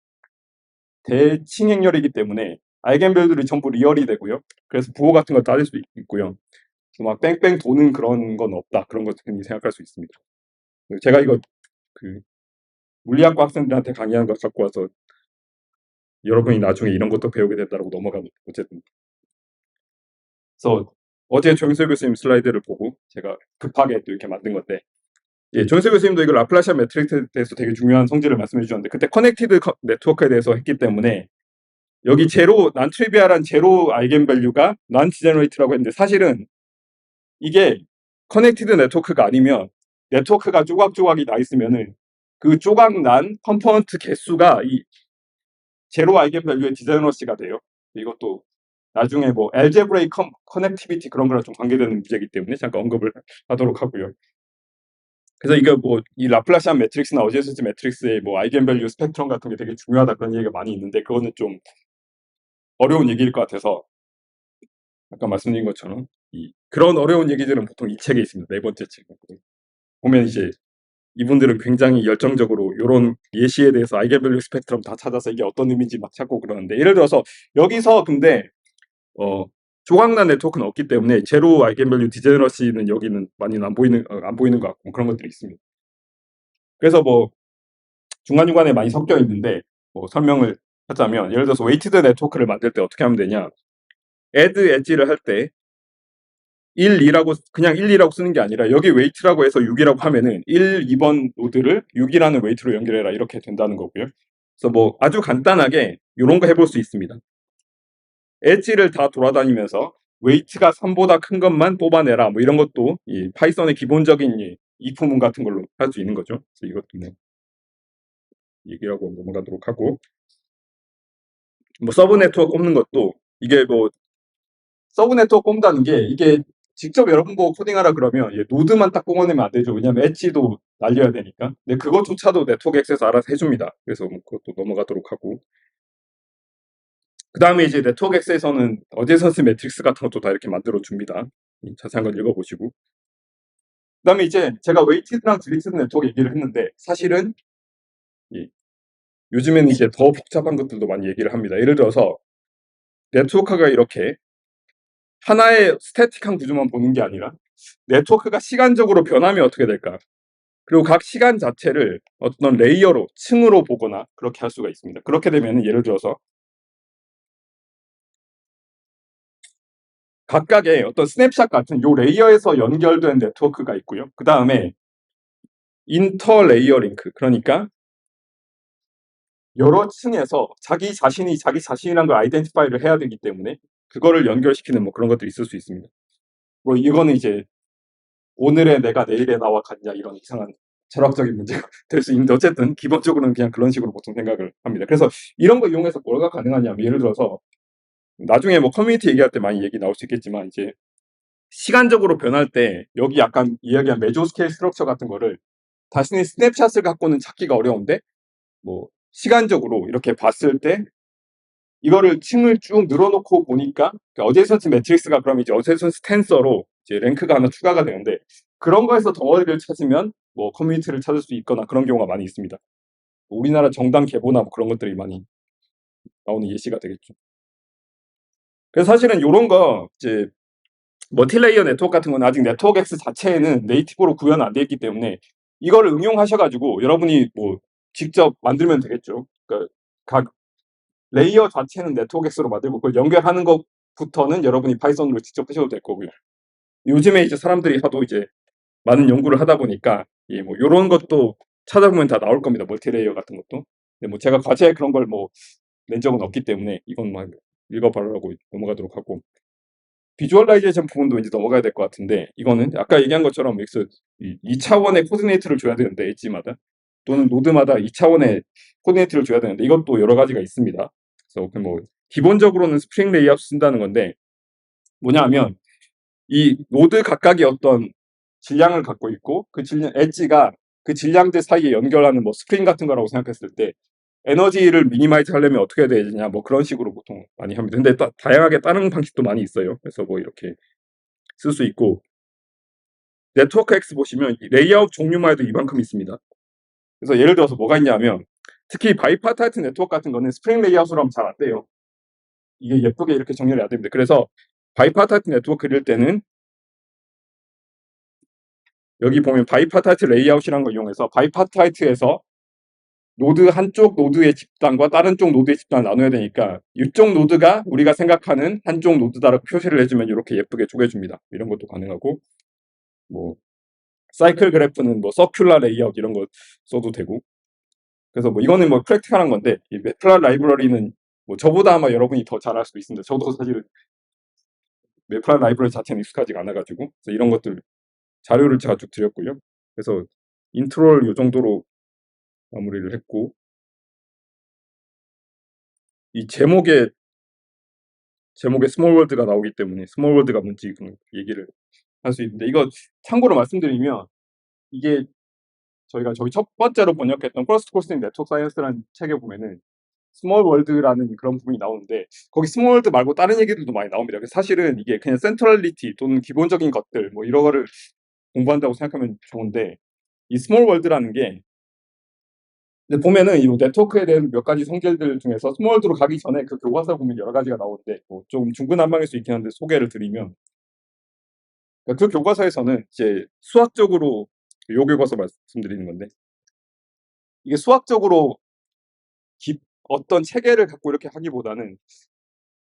대칭 행렬이기 때문에 아이겐밸류들이 전부 리얼이 되고요. 그래서 부호 같은 거 따질 수 있고요. 막 뺑뺑 도는 그런 건 없다. 그런 것 흔히 생각할 수 있습니다. 제가 이거 그 물리학과 학생들한테 강의하는 거 갖고 와서 여러분이 나중에 이런 것도 배우게 된다고 넘어가면 어쨌든. 그래서 어제 조영수 교수님 슬라이드를 보고 제가 급하게 또 이렇게 만든 건데 조영수 교수님도 이거 라플라시안 매트릭스에 대해서 되게 중요한 성질을 말씀해 주셨는데 그때 커넥티드 네트워크에 대해서 했기 때문에 여기 난 트리비얼한 제로 아이겐밸류가 난 디제너레이트라고 했는데 사실은 이게 커넥티드 네트워크가 아니면 네트워크가 조각조각이 나 있으면은 그 조각 난 컴포넌트 개수가 이 제로 아이겐밸류의 디제너러시가 돼요. 이것도 나중에 뭐 알제브레이크 커넥티비티 그런 거랑 좀 관계되는 문제이기 때문에 잠깐 언급을 하도록 하고요. 그래서 이거 뭐 이 라플라시안 매트릭스나 어제서치 매트릭스의 뭐 아이겐밸류 스펙트럼 같은 게 되게 중요하다 그런 얘기가 많이 있는데 그거는 좀 어려운 얘기일 것 같아서 아까 말씀드린 것처럼 그런 어려운 얘기들은 보통 이 책에 있습니다. 네 번째 책 보면 이제 이분들은 굉장히 열정적으로 이런 예시에 대해서 아이겐밸류 스펙트럼 다 찾아서 이게 어떤 의미인지 막 찾고 그러는데 예를 들어서 여기서 근데 조각난 네트워크는 없기 때문에 제로 아이겐밸류 디제너러시는 여기는 많이 안 보이는 것 같고 그런 것들이 있습니다. 그래서 뭐 중간중간에 많이 섞여 있는데 뭐 설명을 하자면 예를 들어서 웨이티드 네트워크를 만들 때 어떻게 하면 되냐 add edge를 할 때 1, 2라고 그냥 1, 2라고 쓰는 게 아니라 여기 웨이트라고 해서 6이라고 하면은 1, 2번 노드를 6이라는 웨이트로 연결해라 이렇게 된다는 거고요. 그래서 뭐 아주 간단하게 이런 거 해볼 수 있습니다. 엣지를 다 돌아다니면서 웨이트가 3보다 큰 것만 뽑아내라 뭐 이런 것도 이 파이썬의 기본적인 if문 같은 걸로 할 수 있는 거죠. 그래서 이것도 뭐 얘기하고 넘어가도록 하고 뭐 서브 네트워크 꼽는 것도 이게 뭐 서브 네트워크 꼽는다는 게 이게 직접 여러분 보고 코딩하라 그러면 노드만 딱 뽑아내면 안 되죠. 왜냐면 엣지도 날려야 되니까. 근데 그것조차도 네트워크 액세스 알아서 해줍니다. 그래서 뭐 그것도 넘어가도록 하고. 그 다음에 이제 네트워크 액세스에서는 어제선스 매트릭스 같은 것도 다 이렇게 만들어 줍니다. 자세한 건 읽어보시고. 그 다음에 이제 제가 웨이티드랑 디리티드 네트워크 얘기를 했는데 사실은 요즘에는 이제 더 복잡한 것들도 많이 얘기를 합니다. 예를 들어서 네트워크가 이렇게 하나의 스태틱한 구조만 보는 게 아니라 네트워크가 시간적으로 변하면 어떻게 될까? 그리고 각 시간 자체를 어떤 레이어로, 층으로 보거나 그렇게 할 수가 있습니다. 그렇게 되면 예를 들어서 각각의 어떤 스냅샷 같은 요 레이어에서 연결된 네트워크가 있고요. 그 다음에 인터 레이어 링크, 그러니까 여러 층에서 자기 자신이 자기 자신이란 걸 아이덴티파이를 해야 되기 때문에 그거를 연결시키는 뭐 그런 것들이 있을 수 있습니다. 뭐 이거는 이제 오늘의 내가 내일의 나와 같냐 이런 이상한 철학적인 문제가 될 수 있는데 어쨌든 기본적으로는 그냥 그런 식으로 보통 생각을 합니다. 그래서 이런 거 이용해서 뭐가 가능하냐면 예를 들어서 나중에 뭐 커뮤니티 얘기할 때 많이 얘기 나올 수 있겠지만 이제 시간적으로 변할 때 여기 약간 이야기한 메조 스케일 스트럭처 같은 거를 자신의 스냅샷을 갖고는 찾기가 어려운데 뭐 시간적으로 이렇게 봤을 때 이거를 층을 쭉 늘어놓고 보니까 어제선스 매트릭스가 그럼 이제 어제선스 텐서로 이제 랭크가 하나 추가가 되는데 그런 거에서 덩어리를 찾으면 뭐 커뮤니티를 찾을 수 있거나 그런 경우가 많이 있습니다. 우리나라 정당 계보나 뭐 그런 것들이 많이 나오는 예시가 되겠죠. 그래서 사실은 이런 거 이제 멀티레이어 네트워크 같은 건 아직 네트워크 X 자체에는 네이티브로 구현 안 돼 있기 때문에 이거를 응용하셔가지고 여러분이 뭐 직접 만들면 되겠죠. 그러니까 각 레이어 자체는 네트워크 X로 만들고 그걸 연결하는 것부터는 여러분이 파이썬으로 직접 하셔도 될 거고요. 요즘에 이제 사람들이 하도 이제 많은 연구를 하다 보니까 예, 뭐 이런 것도 찾아보면 다 나올 겁니다. 멀티레이어 같은 것도. 근데 뭐 제가 과제에 그런 걸 뭐 낸 적은 없기 때문에 이건 막 읽어봐라고 넘어가도록 하고 비주얼라이제이션 부분도 이제 넘어가야 될 것 같은데 이거는 아까 얘기한 것처럼 엑스 2차원의 코디네이트를 줘야 되는데 엣지마다 또는 노드마다 2차원의 코디네이트를 줘야 되는데 이것도 여러 가지가 있습니다. 그래서 뭐 기본적으로는 스프링 레이아웃 쓴다는 건데 뭐냐 하면 이 노드 각각의 어떤 질량을 갖고 있고 그 질량 엣지가 그 질량들 사이에 연결하는 뭐 스프링 같은 거라고 생각했을 때 에너지를 미니마이즈 하려면 어떻게 해야 되냐 뭐 그런 식으로 보통 많이 합니다. 근데 다양하게 다른 방식도 많이 있어요. 그래서 뭐 이렇게 쓸 수 있고 네트워크 X 보시면 레이아웃 종류만 해도 이만큼 있습니다. 그래서 예를 들어서 뭐가 있냐면 특히 바이파타이트 네트워크 같은 거는 스프링 레이아웃으로 하면 잘 안 돼요. 이게 예쁘게 이렇게 정렬이 안 됩니다. 그래서 바이파타이트 네트워크 그릴 때는 여기 보면 바이파타이트 레이아웃이라는 걸 이용해서 바이파타이트에서 노드 한쪽 노드의 집단과 다른 쪽 노드의 집단을 나눠야 되니까 이쪽 노드가 우리가 생각하는 한쪽 노드다라고 표시를 해주면 이렇게 예쁘게 쪼개줍니다. 이런 것도 가능하고 뭐 사이클 그래프는 뭐 서큘러 레이아웃 이런 거 써도 되고 그래서 뭐 이거는 뭐 프랙티컬한 건데 이 매플라 라이브러리는 뭐 저보다 아마 여러분이 더 잘할 수도 있습니다. 저도 사실 매플라 라이브러리 자체는 익숙하지가 않아가지고 그래서 이런 것들 자료를 제가 쭉 드렸고요. 그래서 인트로를 이 정도로 마무리를 했고 이 제목에 스몰 월드가 나오기 때문에 스몰 월드가 뭔지 그런 얘기를 할 수 있는데 이거 참고로 말씀드리면 이게 저희가 저희 첫 번째로 번역했던 퍼스트 코스 인 네트워크 사이언스라는 책에 보면은 스몰 월드라는 그런 부분이 나오는데 거기 스몰 월드 말고 다른 얘기들도 많이 나옵니다. 그래서 사실은 이게 그냥 센트럴리티 또는 기본적인 것들 뭐 이런 거를 공부한다고 생각하면 좋은데 이 스몰 월드라는 게 근데 보면은 이 네트워크에 대한 몇 가지 성질들 중에서 스몰 월드로 가기 전에 그 교과서 보면 여러 가지가 나오는데 뭐 좀 중구난방일 수 있긴 한데 소개를 드리면 그 교과서에서는 이제 수학적으로 요 교과서 말씀드리는 건데 이게 수학적으로 어떤 체계를 갖고 이렇게 하기보다는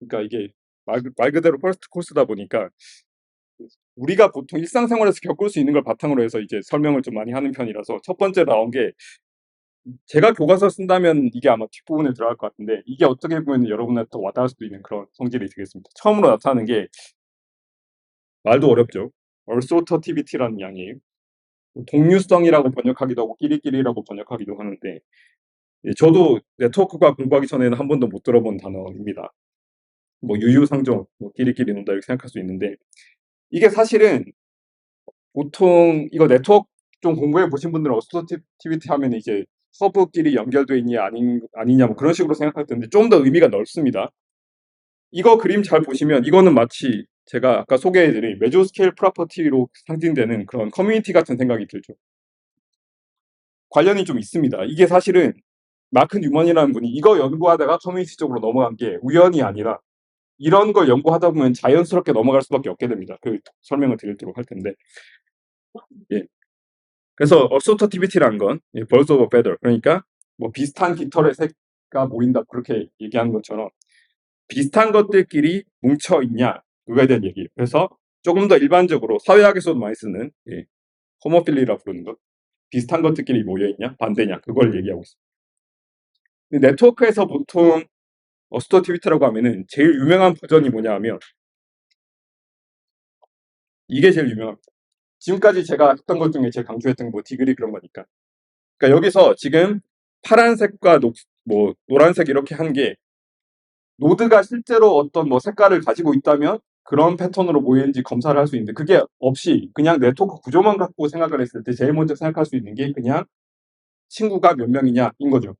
그러니까 이게 말 그대로 퍼스트 코스다 보니까 우리가 보통 일상생활에서 겪을 수 있는 걸 바탕으로 해서 이제 설명을 좀 많이 하는 편이라서 첫 번째 나온 게 제가 교과서 쓴다면 이게 아마 뒷부분에 들어갈 것 같은데 이게 어떻게 보면 여러분한테 더 와닿을 수도 있는 그런 성질이 되겠습니다. 처음으로 나타나는 게 말도 어렵죠. 얼소터티비티라는 양이에요. 동류성이라고 번역하기도 하고 끼리끼리라고 번역하기도 하는데 예, 저도 네트워크과 공부하기 전에는 한 번도 못 들어본 단어입니다. 뭐 유유상종, 뭐 끼리끼리 논다 이렇게 생각할 수 있는데 이게 사실은 보통 이거 네트워크 좀 공부해 보신 분들은 어소시에티비티 하면 이제 서브끼리 연결돼 있냐 아니냐 뭐 그런 식으로 생각할 텐데 좀 더 의미가 넓습니다. 이거 그림 잘 보시면 이거는 마치 제가 아까 소개해드린 메조스케일 프로퍼티로 상징되는 그런 커뮤니티 같은 생각이 들죠. 관련이 좀 있습니다. 이게 사실은 마크 뉴먼이라는 분이 이거 연구하다가 커뮤니티 쪽으로 넘어간 게 우연이 아니라 이런 걸 연구하다 보면 자연스럽게 넘어갈 수밖에 없게 됩니다. 그 설명을 드리도록 할 텐데. 예. 그래서 어소터티비티라는 건 birds of a feather, 그러니까 뭐 비슷한 깃털의 색가 모인다 그렇게 얘기하는 것처럼 비슷한 것들끼리 뭉쳐 있냐 그거에 대한 얘기예요. 그래서 조금 더 일반적으로 사회학에서도 많이 쓰는 호모필리라 부르는 것, 비슷한 것들끼리 모여 있냐 반대냐 그걸 얘기하고 있습니다. 근데 네트워크에서 보통 어소터티비티라고 하면은 제일 유명한 버전이 뭐냐 하면 이게 제일 유명합니다. 지금까지 제가 했던 것 중에 제일 강조했던 뭐 디그리 그런 거니까. 그러니까 여기서 지금 파란색과 뭐 노란색 이렇게 한 게 노드가 실제로 어떤 뭐 색깔을 가지고 있다면 그런 패턴으로 모이는지 검사를 할 수 있는데 그게 없이 그냥 네트워크 구조만 갖고 생각을 했을 때 제일 먼저 생각할 수 있는 게 그냥 친구가 몇 명이냐인 거죠.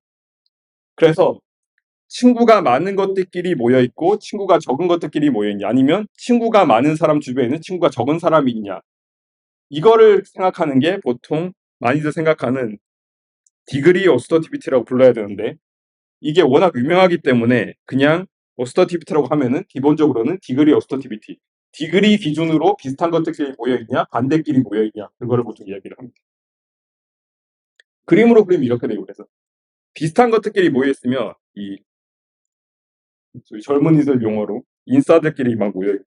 그래서 친구가 많은 것들끼리 모여 있고 친구가 적은 것들끼리 모여 있냐 아니면 친구가 많은 사람 주변에는 친구가 적은 사람이 있냐 이거를 생각하는 게 보통 많이들 생각하는 디그리 어스터티비티라고 불러야 되는데 이게 워낙 유명하기 때문에 그냥 어스터티비티라고 하면은 기본적으로는 디그리 어스터티비티, 디그리 기준으로 비슷한 것들끼리 모여있냐 반대끼리 모여있냐 그거를 보통 이야기를 합니다. 그림으로 그리면 이렇게 되고 그래서 비슷한 것들끼리 모여있으면 이 저희 젊은이들 용어로 인싸들끼리 막 모여있고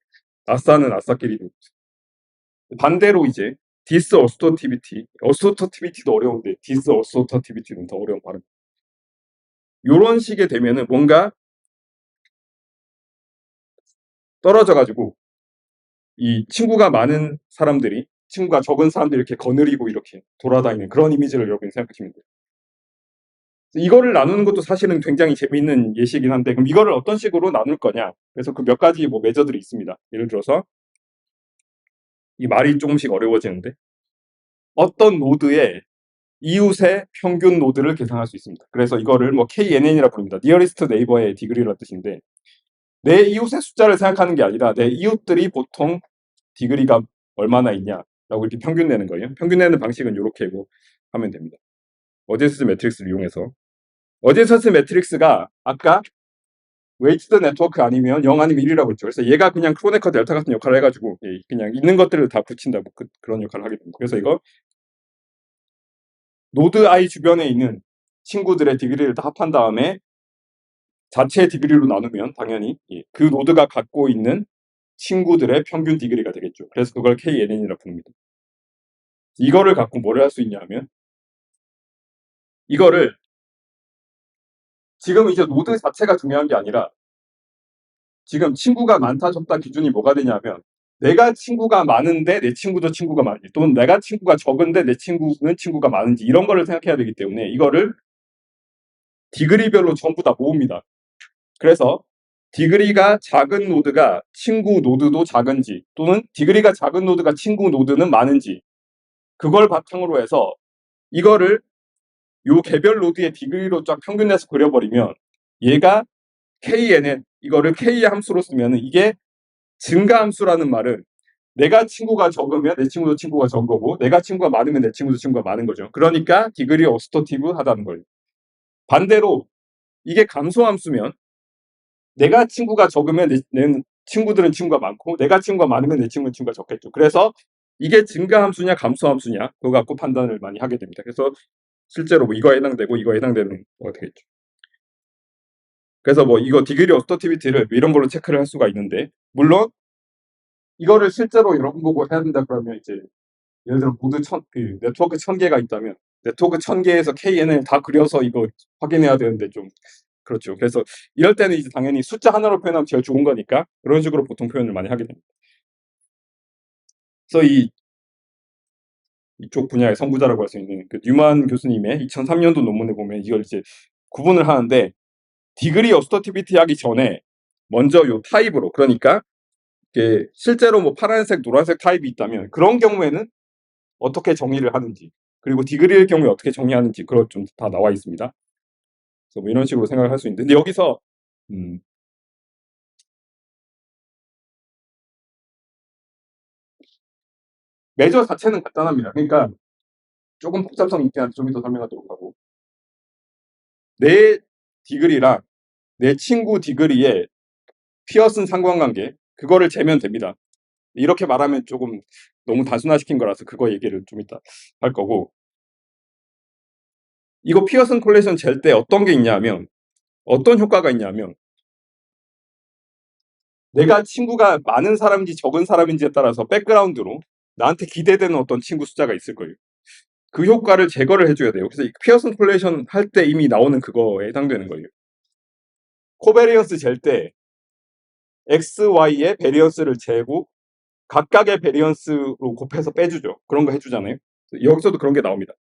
아싸는 아싸끼리 반대로 이제 디스 어스터티비티, 어스터티비티도 어려운데 디스 어스터티비티는 더 어려운 발음. 요런 식의 되면은 뭔가 떨어져가지고 이 친구가 많은 사람들이 친구가 적은 사람들이 이렇게 거느리고 이렇게 돌아다니는 그런 이미지를 여러분이 생각하시면 돼요. 이거를 나누는 것도 사실은 굉장히 재미있는 예시이긴 한데 그럼 이거를 어떤 식으로 나눌 거냐? 그래서 그 몇 가지 뭐 메저들이 있습니다. 예를 들어서 이 말이 조금씩 어려워지는데 어떤 노드의 이웃의 평균 노드를 계산할 수 있습니다. 그래서 이거를 뭐 KNN이라 부릅니다. Nearest Neighbor의 디그리라는 뜻인데 내 이웃의 숫자를 생각하는 게 아니라 내 이웃들이 보통 디그리가 얼마나 있냐라고 이렇게 평균 내는 거예요. 평균 내는 방식은 이렇게 하면 됩니다. 어제서스 매트릭스를 이용해서 어제서스 매트릭스가 아까 웨이트드 네트워크 아니면 0 아니면 1이라고 했죠. 그래서 얘가 그냥 크로네커 델타 같은 역할을 해가지고 그냥 있는 것들을 다 붙인다 뭐 그런 역할을 하게 됩니다. 그래서 이거 노드 i 주변에 있는 친구들의 디그리를 다 합한 다음에 자체 디그리로 나누면 당연히 그 노드가 갖고 있는 친구들의 평균 디그리가 되겠죠. 그래서 그걸 KNN이라고 부릅니다. 이거를 갖고 뭘 할 수 있냐 하면 이거를 지금 이제 노드 자체가 중요한 게 아니라 지금 친구가 많다 적다 기준이 뭐가 되냐면 내가 친구가 많은데 내 친구도 친구가 많은지 또는 내가 친구가 적은데 내 친구는 친구가 많은지 이런 거를 생각해야 되기 때문에 이거를 디그리별로 전부 다 모읍니다. 그래서 디그리가 작은 노드가 친구 노드도 작은지 또는 디그리가 작은 노드가 친구 노드는 많은지 그걸 바탕으로 해서 이거를 요 개별 노드의 디그리로 쫙 평균 내서 그려버리면 얘가 KNN 이거를 K의 함수로 쓰면 이게 증가 함수라는 말은 내가 친구가 적으면 내 친구도 친구가 적은 거고 내가 친구가 많으면 내 친구도 친구가 많은 거죠. 그러니까 디그리 어스터티브 하다는 거예요. 반대로 이게 감소 함수면 내가 친구가 적으면 내 친구들은 친구가 많고 내가 친구가 많으면 내 친구는 친구가 적겠죠. 그래서 이게 증가 함수냐 감소 함수냐 그거 갖고 판단을 많이 하게 됩니다. 그래서 실제로 뭐 이거에 해당되고 이거에 해당되는 거가 되겠죠. 그래서 뭐 이거 디그리 어스터티비티를 이런 걸로 체크를 할 수가 있는데 물론 이거를 실제로 여러분 보고 해야 된다 그러면 이제 예를 들어 모두 그 네트워크 1000개가 있다면 네트워크 1000개에서 KN을 다 그려서 이거 확인해야 되는데 좀 그렇죠. 그래서 이럴 때는 이제 당연히 숫자 하나로 표현하면 제일 좋은 거니까 그런 식으로 보통 표현을 많이 하게 됩니다. 그래서 이쪽 분야의 선구자라고 할 수 있는 그 뉴만 교수님의 2003년도 논문을 보면 이걸 이제 구분을 하는데 디그리 어스터티비티 하기 전에 먼저 요 타입으로 그러니까 실제로 뭐 파란색, 노란색 타입이 있다면 그런 경우에는 어떻게 정의를 하는지 그리고 디그리의 경우에 어떻게 정의하는지 그걸 좀 다 나와 있습니다. 그래서 뭐 이런 식으로 생각을 할 수 있는데 근데 여기서 메저 자체는 간단합니다. 그러니까 조금 복잡성 있긴 한데 좀 이따 설명하도록 하고 내 디그리랑 내 친구 디그리의 피어슨 상관관계 그거를 재면 됩니다. 이렇게 말하면 조금 너무 단순화시킨 거라서 그거 얘기를 좀 이따 할 거고, 이거 피어슨 콜레이션 잴 때 어떤 게 있냐면, 어떤 효과가 있냐면, 내가 친구가 많은 사람인지 적은 사람인지에 따라서 백그라운드로 나한테 기대되는 어떤 친구 숫자가 있을 거예요. 그 효과를 제거를 해줘야 돼요. 그래서 이 피어슨 콜레이션 할 때 이미 나오는 그거에 해당되는 거예요. 코베리언스 잴 때 X, Y의 베리언스를 재고 각각의 베리언스로 곱해서 빼주죠. 그런 거 해주잖아요. 여기서도 그런 게 나옵니다.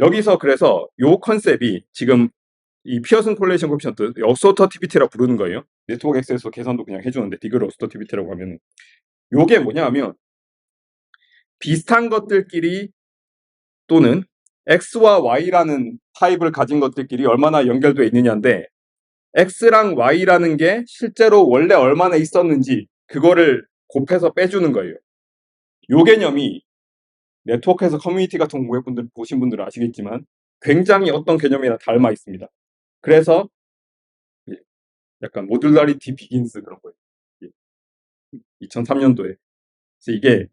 여기서 그래서 요 컨셉이 지금 이 피어슨 콜레이션 코피션트 어소터티비티라고 부르는 거예요. 네트워크 액세스 계산도 그냥 해주는데 디그리 어소터티비티라고 하면 요게 뭐냐 하면 비슷한 것들끼리 또는 X와 Y라는 타입을 가진 것들끼리 얼마나 연결되어 있느냐인데 X랑 Y라는 게 실제로 원래 얼마나 있었는지 그거를 곱해서 빼주는 거예요. 요 개념이 네트워크에서 커뮤니티 같은 공부해분들 보신 분들은 아시겠지만 굉장히 어떤 개념이랑 닮아 있습니다. 그래서 약간 모듈라리티 비긴스 그런 거예요. 2003년도에. 그래서 이게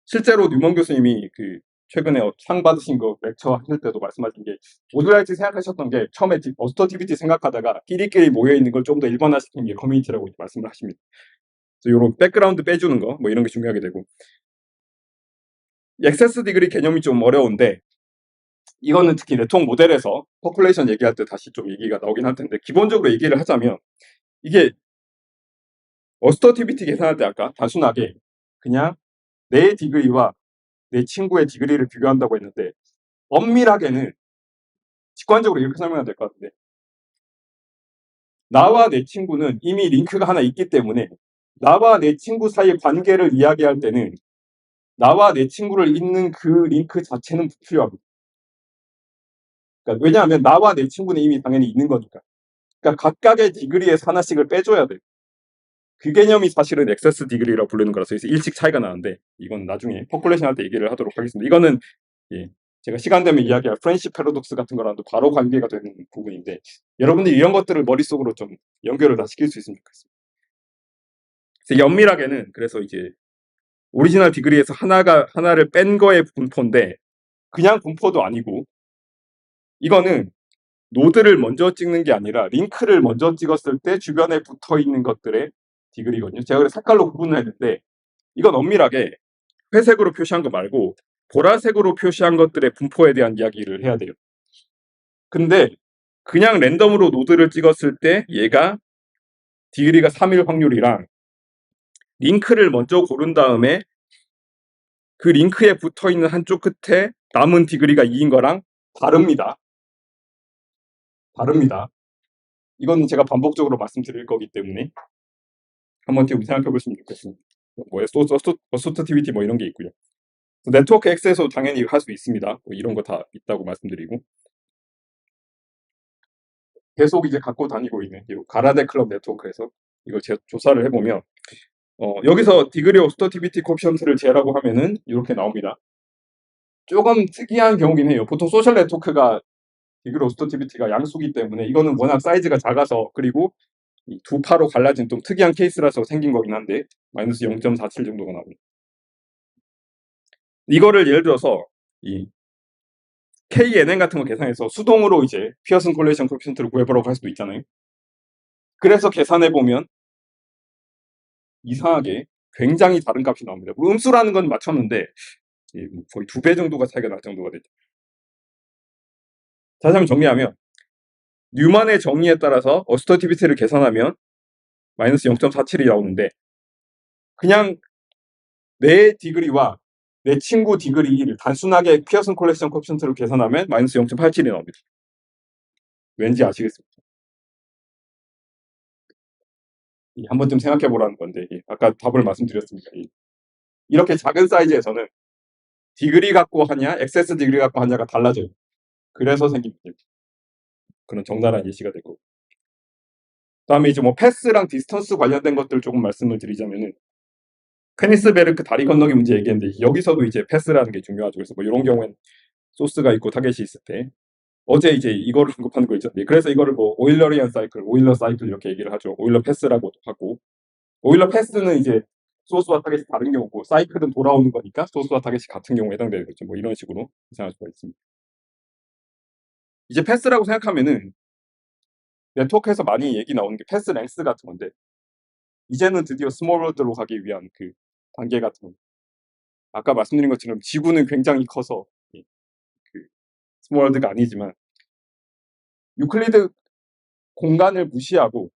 실제로 뉴먼 교수님이 그 최근에 상 받으신 거 렉처 하실 때도 말씀하신 게 모듈라리티 생각하셨던 게 처음에 어스터티비티 생각하다가 끼리끼리 모여있는 걸 좀 더 일반화시킨 게 커뮤니티라고 말씀을 하십니다. 그래서 이런 백그라운드 빼주는 거 뭐 이런 게 중요하게 되고 액세스 디그리 개념이 좀 어려운데 이거는 특히 네트워크 모델에서 퍼플레이션 얘기할 때 다시 좀 얘기가 나오긴 할 텐데 기본적으로 얘기를 하자면 이게 어스터티비티 계산할 때 아까 단순하게 그냥 내 디그리와 내 친구의 디그리를 비교한다고 했는데 엄밀하게는 직관적으로 이렇게 설명해야 될 것 같은데 나와 내 친구는 이미 링크가 하나 있기 때문에 나와 내 친구 사이의 관계를 이야기할 때는 나와 내 친구를 잇는 그 링크 자체는 불필요합니다. 그러니까 왜냐하면 나와 내 친구는 이미 당연히 있는 거니까. 그러니까 각각의 디그리에서 하나씩을 빼줘야 돼요. 그 개념이 사실은 액세스 디그리라고 부르는 거라서 일찍 차이가 나는데 이건 나중에 퍼플레이션 할 때 얘기를 하도록 하겠습니다. 이거는 제가 시간 되면 이야기할 프렌시 패러독스 같은 거랑도 바로 관계가 되는 부분인데 여러분들이 이런 것들을 머릿속으로 좀 연결을 다 시킬 수 있으면 좋겠습니다. 그래서 엄밀하게는 그래서 이제 오리지널 디그리에서 하나를 뺀 거의 분포인데 그냥 분포도 아니고 이거는 노드를 먼저 찍는 게 아니라 링크를 먼저 찍었을 때 주변에 붙어 있는 것들의 디그리거든요. 제가 그래서 색깔로 구분을 했는데 이건 엄밀하게 회색으로 표시한 거 말고 보라색으로 표시한 것들의 분포에 대한 이야기를 해야 돼요. 근데 그냥 랜덤으로 노드를 찍었을 때 얘가 디그리가 3일 확률이랑 링크를 먼저 고른 다음에 그 링크에 붙어 있는 한쪽 끝에 남은 디그리가 2인 거랑 다릅니다. 이건 제가 반복적으로 말씀드릴 거기 때문에 한번 좀 생각해 보시면 좋겠습니다. 뭐에 어소터티비티 뭐 이런 게 있고요. 네트워크 액세스도 당연히 할 수 있습니다. 뭐 이런 거 다 있다고 말씀드리고 계속 이제 갖고 다니고 있는 이 가라데 클럽 네트워크에서 이걸 제가 조사를 해보면 여기서 디그리 어소터티비티 코피션트를 재라고 하면은 이렇게 나옵니다. 조금 특이한 경우긴 해요. 보통 소셜 네트워크가 디그리 어소터티비티가 양수기 때문에 이거는 워낙 사이즈가 작아서 그리고 두 파로 갈라진 좀 특이한 케이스라서 생긴 거긴 한데 마이너스 0.47 정도가 나옵니다. 이거를 예를 들어서 이 KNN 같은 거 계산해서 수동으로 이제 피어슨 콜레이션 코피션트를 구해보라고 할 수도 있잖아요. 그래서 계산해 보면 이상하게 굉장히 다른 값이 나옵니다. 음수라는 건 맞췄는데 거의 2배 정도가 차이가 날 정도가 되죠. 다시 한번 정리하면 뉴만의 정의에 따라서 어스터티비티를 계산하면 마이너스 0.47이 나오는데 그냥 내 디그리와 내 친구 디그리를 단순하게 피어슨 콜레이션 코피션트로 계산하면 마이너스 0.87이 나옵니다. 왠지 아시겠습니까? 한 번쯤 생각해 보라는 건데 아까 답을 말씀드렸습니다. 이렇게 작은 사이즈에서는 디그리 갖고 하냐, 액세스 디그리 갖고 하냐가 달라져요. 그래서 생긴 문제입니다. 그런 적나라한 예시가 되고. 다음에 이제 뭐 패스랑 디스턴스 관련된 것들 조금 말씀을 드리자면은 케니스베르크 다리 건너기 문제 얘기했는데 여기서도 이제 패스라는 게 중요하죠. 그래서 뭐 이런 경우엔 소스가 있고 타겟이 있을 때 어제 이제 이거를 언급하는 거 있잖아요. 그래서 이거를 뭐 오일러리안 사이클, 오일러 사이클 이렇게 얘기를 하죠. 오일러 패스라고도 하고. 오일러 패스는 이제 소스와 타겟이 다른 경우고 사이클은 돌아오는 거니까 소스와 타겟이 같은 경우에 해당되는 거죠. 뭐 이런 식으로 이상할 수가 있습니다. 이제 패스라고 생각하면은 네트워크에서 많이 얘기 나오는 게 패스 랭스 같은 건데 이제는 드디어 스몰 월드로 가기 위한 그 단계 같은 거. 아까 말씀드린 것처럼 지구는 굉장히 커서 그 스몰 월드가 아니지만 유클리드 공간을 무시하고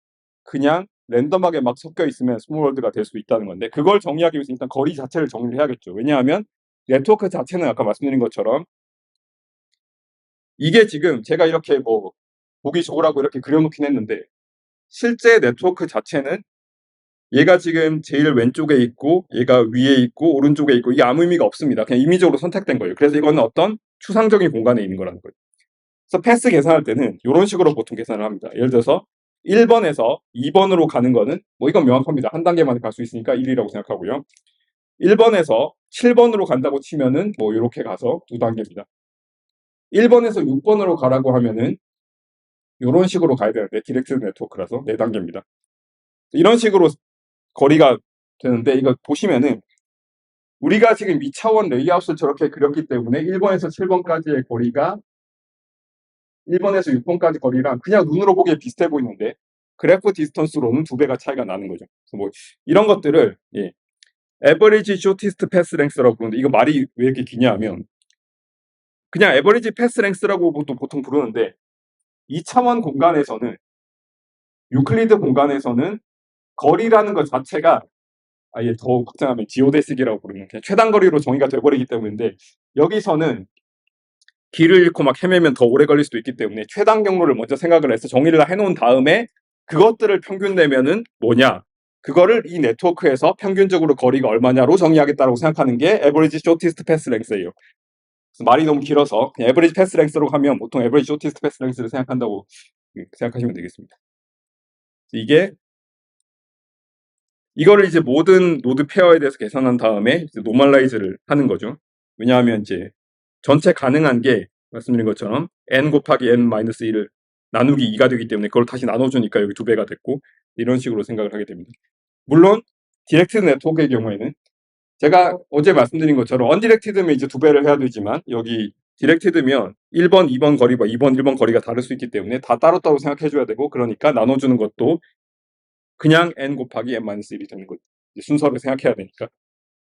그냥 랜덤하게 막 섞여 있으면 스몰 월드가 될 수 있다는 건데 그걸 정의하기 위해서 일단 거리 자체를 정리를 해야겠죠. 왜냐하면 네트워크 자체는 아까 말씀드린 것처럼 이게 지금 제가 이렇게 뭐 보기 좋으라고 이렇게 그려놓긴 했는데 실제 네트워크 자체는 얘가 지금 제일 왼쪽에 있고 얘가 위에 있고 오른쪽에 있고 이게 아무 의미가 없습니다. 그냥 임의적으로 선택된 거예요. 그래서 이거는 어떤 추상적인 공간에 있는 거라는 거예요. 그래서 패스 계산할 때는 이런 식으로 보통 계산을 합니다. 예를 들어서 1번에서 2번으로 가는 거는 뭐 이건 명확합니다. 한 단계만 갈 수 있으니까 1이라고 생각하고요. 1번에서 7번으로 간다고 치면은 뭐 이렇게 가서 2단계입니다. 1번에서 6번으로 가라고 하면은 이런 식으로 가야 되는데 디렉트 네트워크라서 4단계입니다. 이런 식으로 거리가 되는데 이거 보시면은 우리가 지금 2차원 레이아웃을 저렇게 그렸기 때문에 1번에서 7번까지의 거리가 1번에서 6번까지 거리랑 그냥 눈으로 보기에 비슷해 보이는데 그래프 디스턴스로는 2배가 차이가 나는 거죠. 그래서 뭐 이런 것들을 average shortest path length라고 부르는데 이거 말이 왜 이렇게 기냐 하면 그냥 average path length라고 보통 부르는데 2차원 공간에서는 유클리드 공간에서는 거리라는 것 자체가 아예 더 확장하면 지오데식이라고 부르는 그냥 최단 거리로 정의가 돼버리기 때문인데 여기서는 길을 잃고 막 헤매면 더 오래 걸릴 수도 있기 때문에 최단 경로를 먼저 생각을 해서 정의를 해놓은 다음에 그것들을 평균 내면은 뭐냐 그거를 이 네트워크에서 평균적으로 거리가 얼마냐로 정의하겠다고 생각하는 게 average shortest path length예요. 말이 너무 길어서 그냥 average path length로 하면 보통 average shortest path length를 생각한다고 생각하시면 되겠습니다. 이거를 이제 모든 노드 페어에 대해서 계산한 다음에 노멀라이즈를 하는 거죠. 왜냐하면 이제 전체 가능한 게 말씀드린 것처럼 n 곱하기 n-1을 나누기 2가 되기 때문에 그걸 다시 나눠주니까 여기 2배가 됐고 이런 식으로 생각을 하게 됩니다. 물론 디렉티드 네트워크의 경우에는 제가 어제 말씀드린 것처럼 언디렉티드면 이제 2배를 해야 되지만 여기 디렉티드면 1번, 2번 거리와 2번, 1번 거리가 다를 수 있기 때문에 다 따로따로 생각해줘야 되고 그러니까 나눠주는 것도 그냥 n 곱하기 n-1이 되는 거죠. 순서를 생각해야 되니까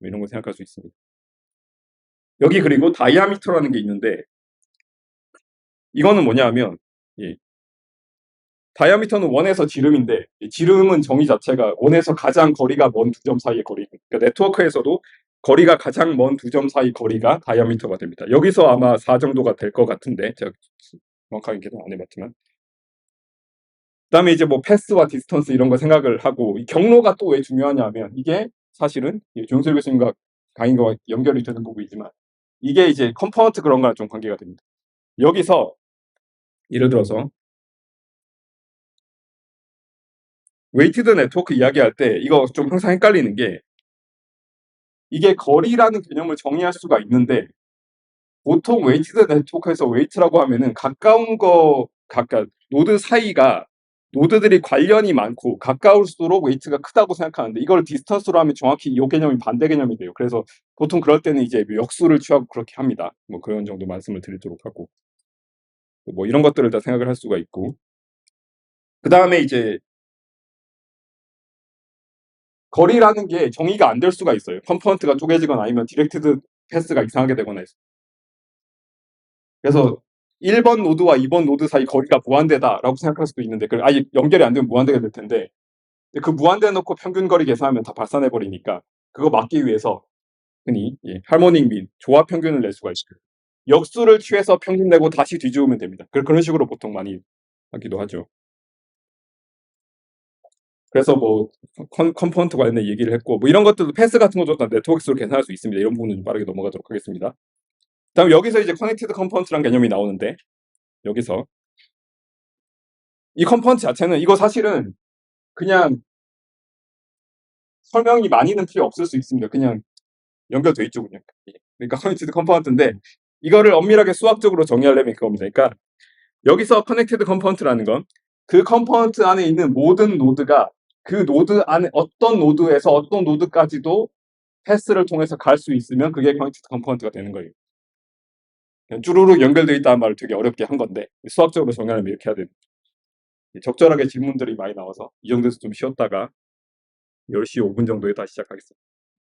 뭐 이런 거 생각할 수 있습니다. 여기 그리고 다이아미터라는 게 있는데 이거는 뭐냐 하면 다이아미터는 원에서 지름인데 지름은 정의 자체가 원에서 가장 거리가 먼 두 점 사이의 거리. 그러니까 네트워크에서도 거리가 가장 먼 두 점 사이 거리가 다이아미터가 됩니다. 여기서 아마 4 정도가 될 것 같은데 제가 정확하게 계산 안 해봤지만 그다음에 이제 뭐 패스와 디스턴스 이런 거 생각을 하고 이 경로가 또 왜 중요하냐면 이게 사실은 조용실 교수님과 강의가 연결이 되는 부분이지만 이게 이제 컴포넌트 그런 거랑 좀 관계가 됩니다. 여기서 예를 들어서 웨이티드 네트워크 이야기할 때 이거 좀 항상 헷갈리는 게 이게 거리라는 개념을 정의할 수가 있는데 보통 웨이티드 네트워크에서 웨이트라고 하면은 가까운 거 노드 사이가 노드들이 관련이 많고 가까울수록 웨이트가 크다고 생각하는데 이걸 디스턴스로 하면 정확히 이 개념이 반대 개념이 돼요. 그래서 보통 그럴 때는 이제 역수를 취하고 그렇게 합니다. 뭐 그런 정도 말씀을 드리도록 하고 뭐 이런 것들을 다 생각을 할 수가 있고 그 다음에 이제 거리라는 게 정의가 안 될 수가 있어요. 컴포넌트가 쪼개지거나 아니면 디렉티드 패스가 이상하게 되거나 있어요. 그래서 1번 노드와 2번 노드 사이 거리가 무한대다라고 생각할 수도 있는데 아예 연결이 안 되면 무한대가 될 텐데 그 무한대 놓고 평균 거리 계산하면 다 발산해 버리니까 그거 막기 위해서 흔히 하모닉 민 조합 평균을 낼 수가 있어요. 역수를 취해서 평균 내고 다시 뒤집으면 됩니다. 그런 식으로 보통 많이 하기도 하죠. 그래서 뭐 컴포넌트 관련된 얘기를 했고 뭐 이런 것들도 패스 같은 것도 다 네트워크로 계산할 수 있습니다. 이런 부분은 좀 빠르게 넘어가도록 하겠습니다. 다음 여기서 이제 커넥티드 컴포넌트라는 개념이 나오는데 여기서 이 컴포넌트 자체는 이거 사실은 그냥 설명이 많이는 필요 없을 수 있습니다. 그냥 연결돼 있죠 그냥. 그러니까 커넥티드 컴포넌트인데 이거를 엄밀하게 수학적으로 정의하려면 그겁니다. 그러니까 여기서 커넥티드 컴포넌트라는 건 그 컴포넌트 안에 있는 모든 노드가 그 노드 안에 어떤 노드에서 어떤 노드까지도 패스를 통해서 갈 수 있으면 그게 커넥티드 컴포넌트가 되는 거예요. 그냥 쭈루룩 연결되어 있다는 말을 되게 어렵게 한 건데 수학적으로 정의하면 이렇게 해야 됩니다. 적절하게 질문들이 많이 나와서 이 정도에서 좀 쉬었다가 10시 5분 정도에 다시 시작하겠습니다.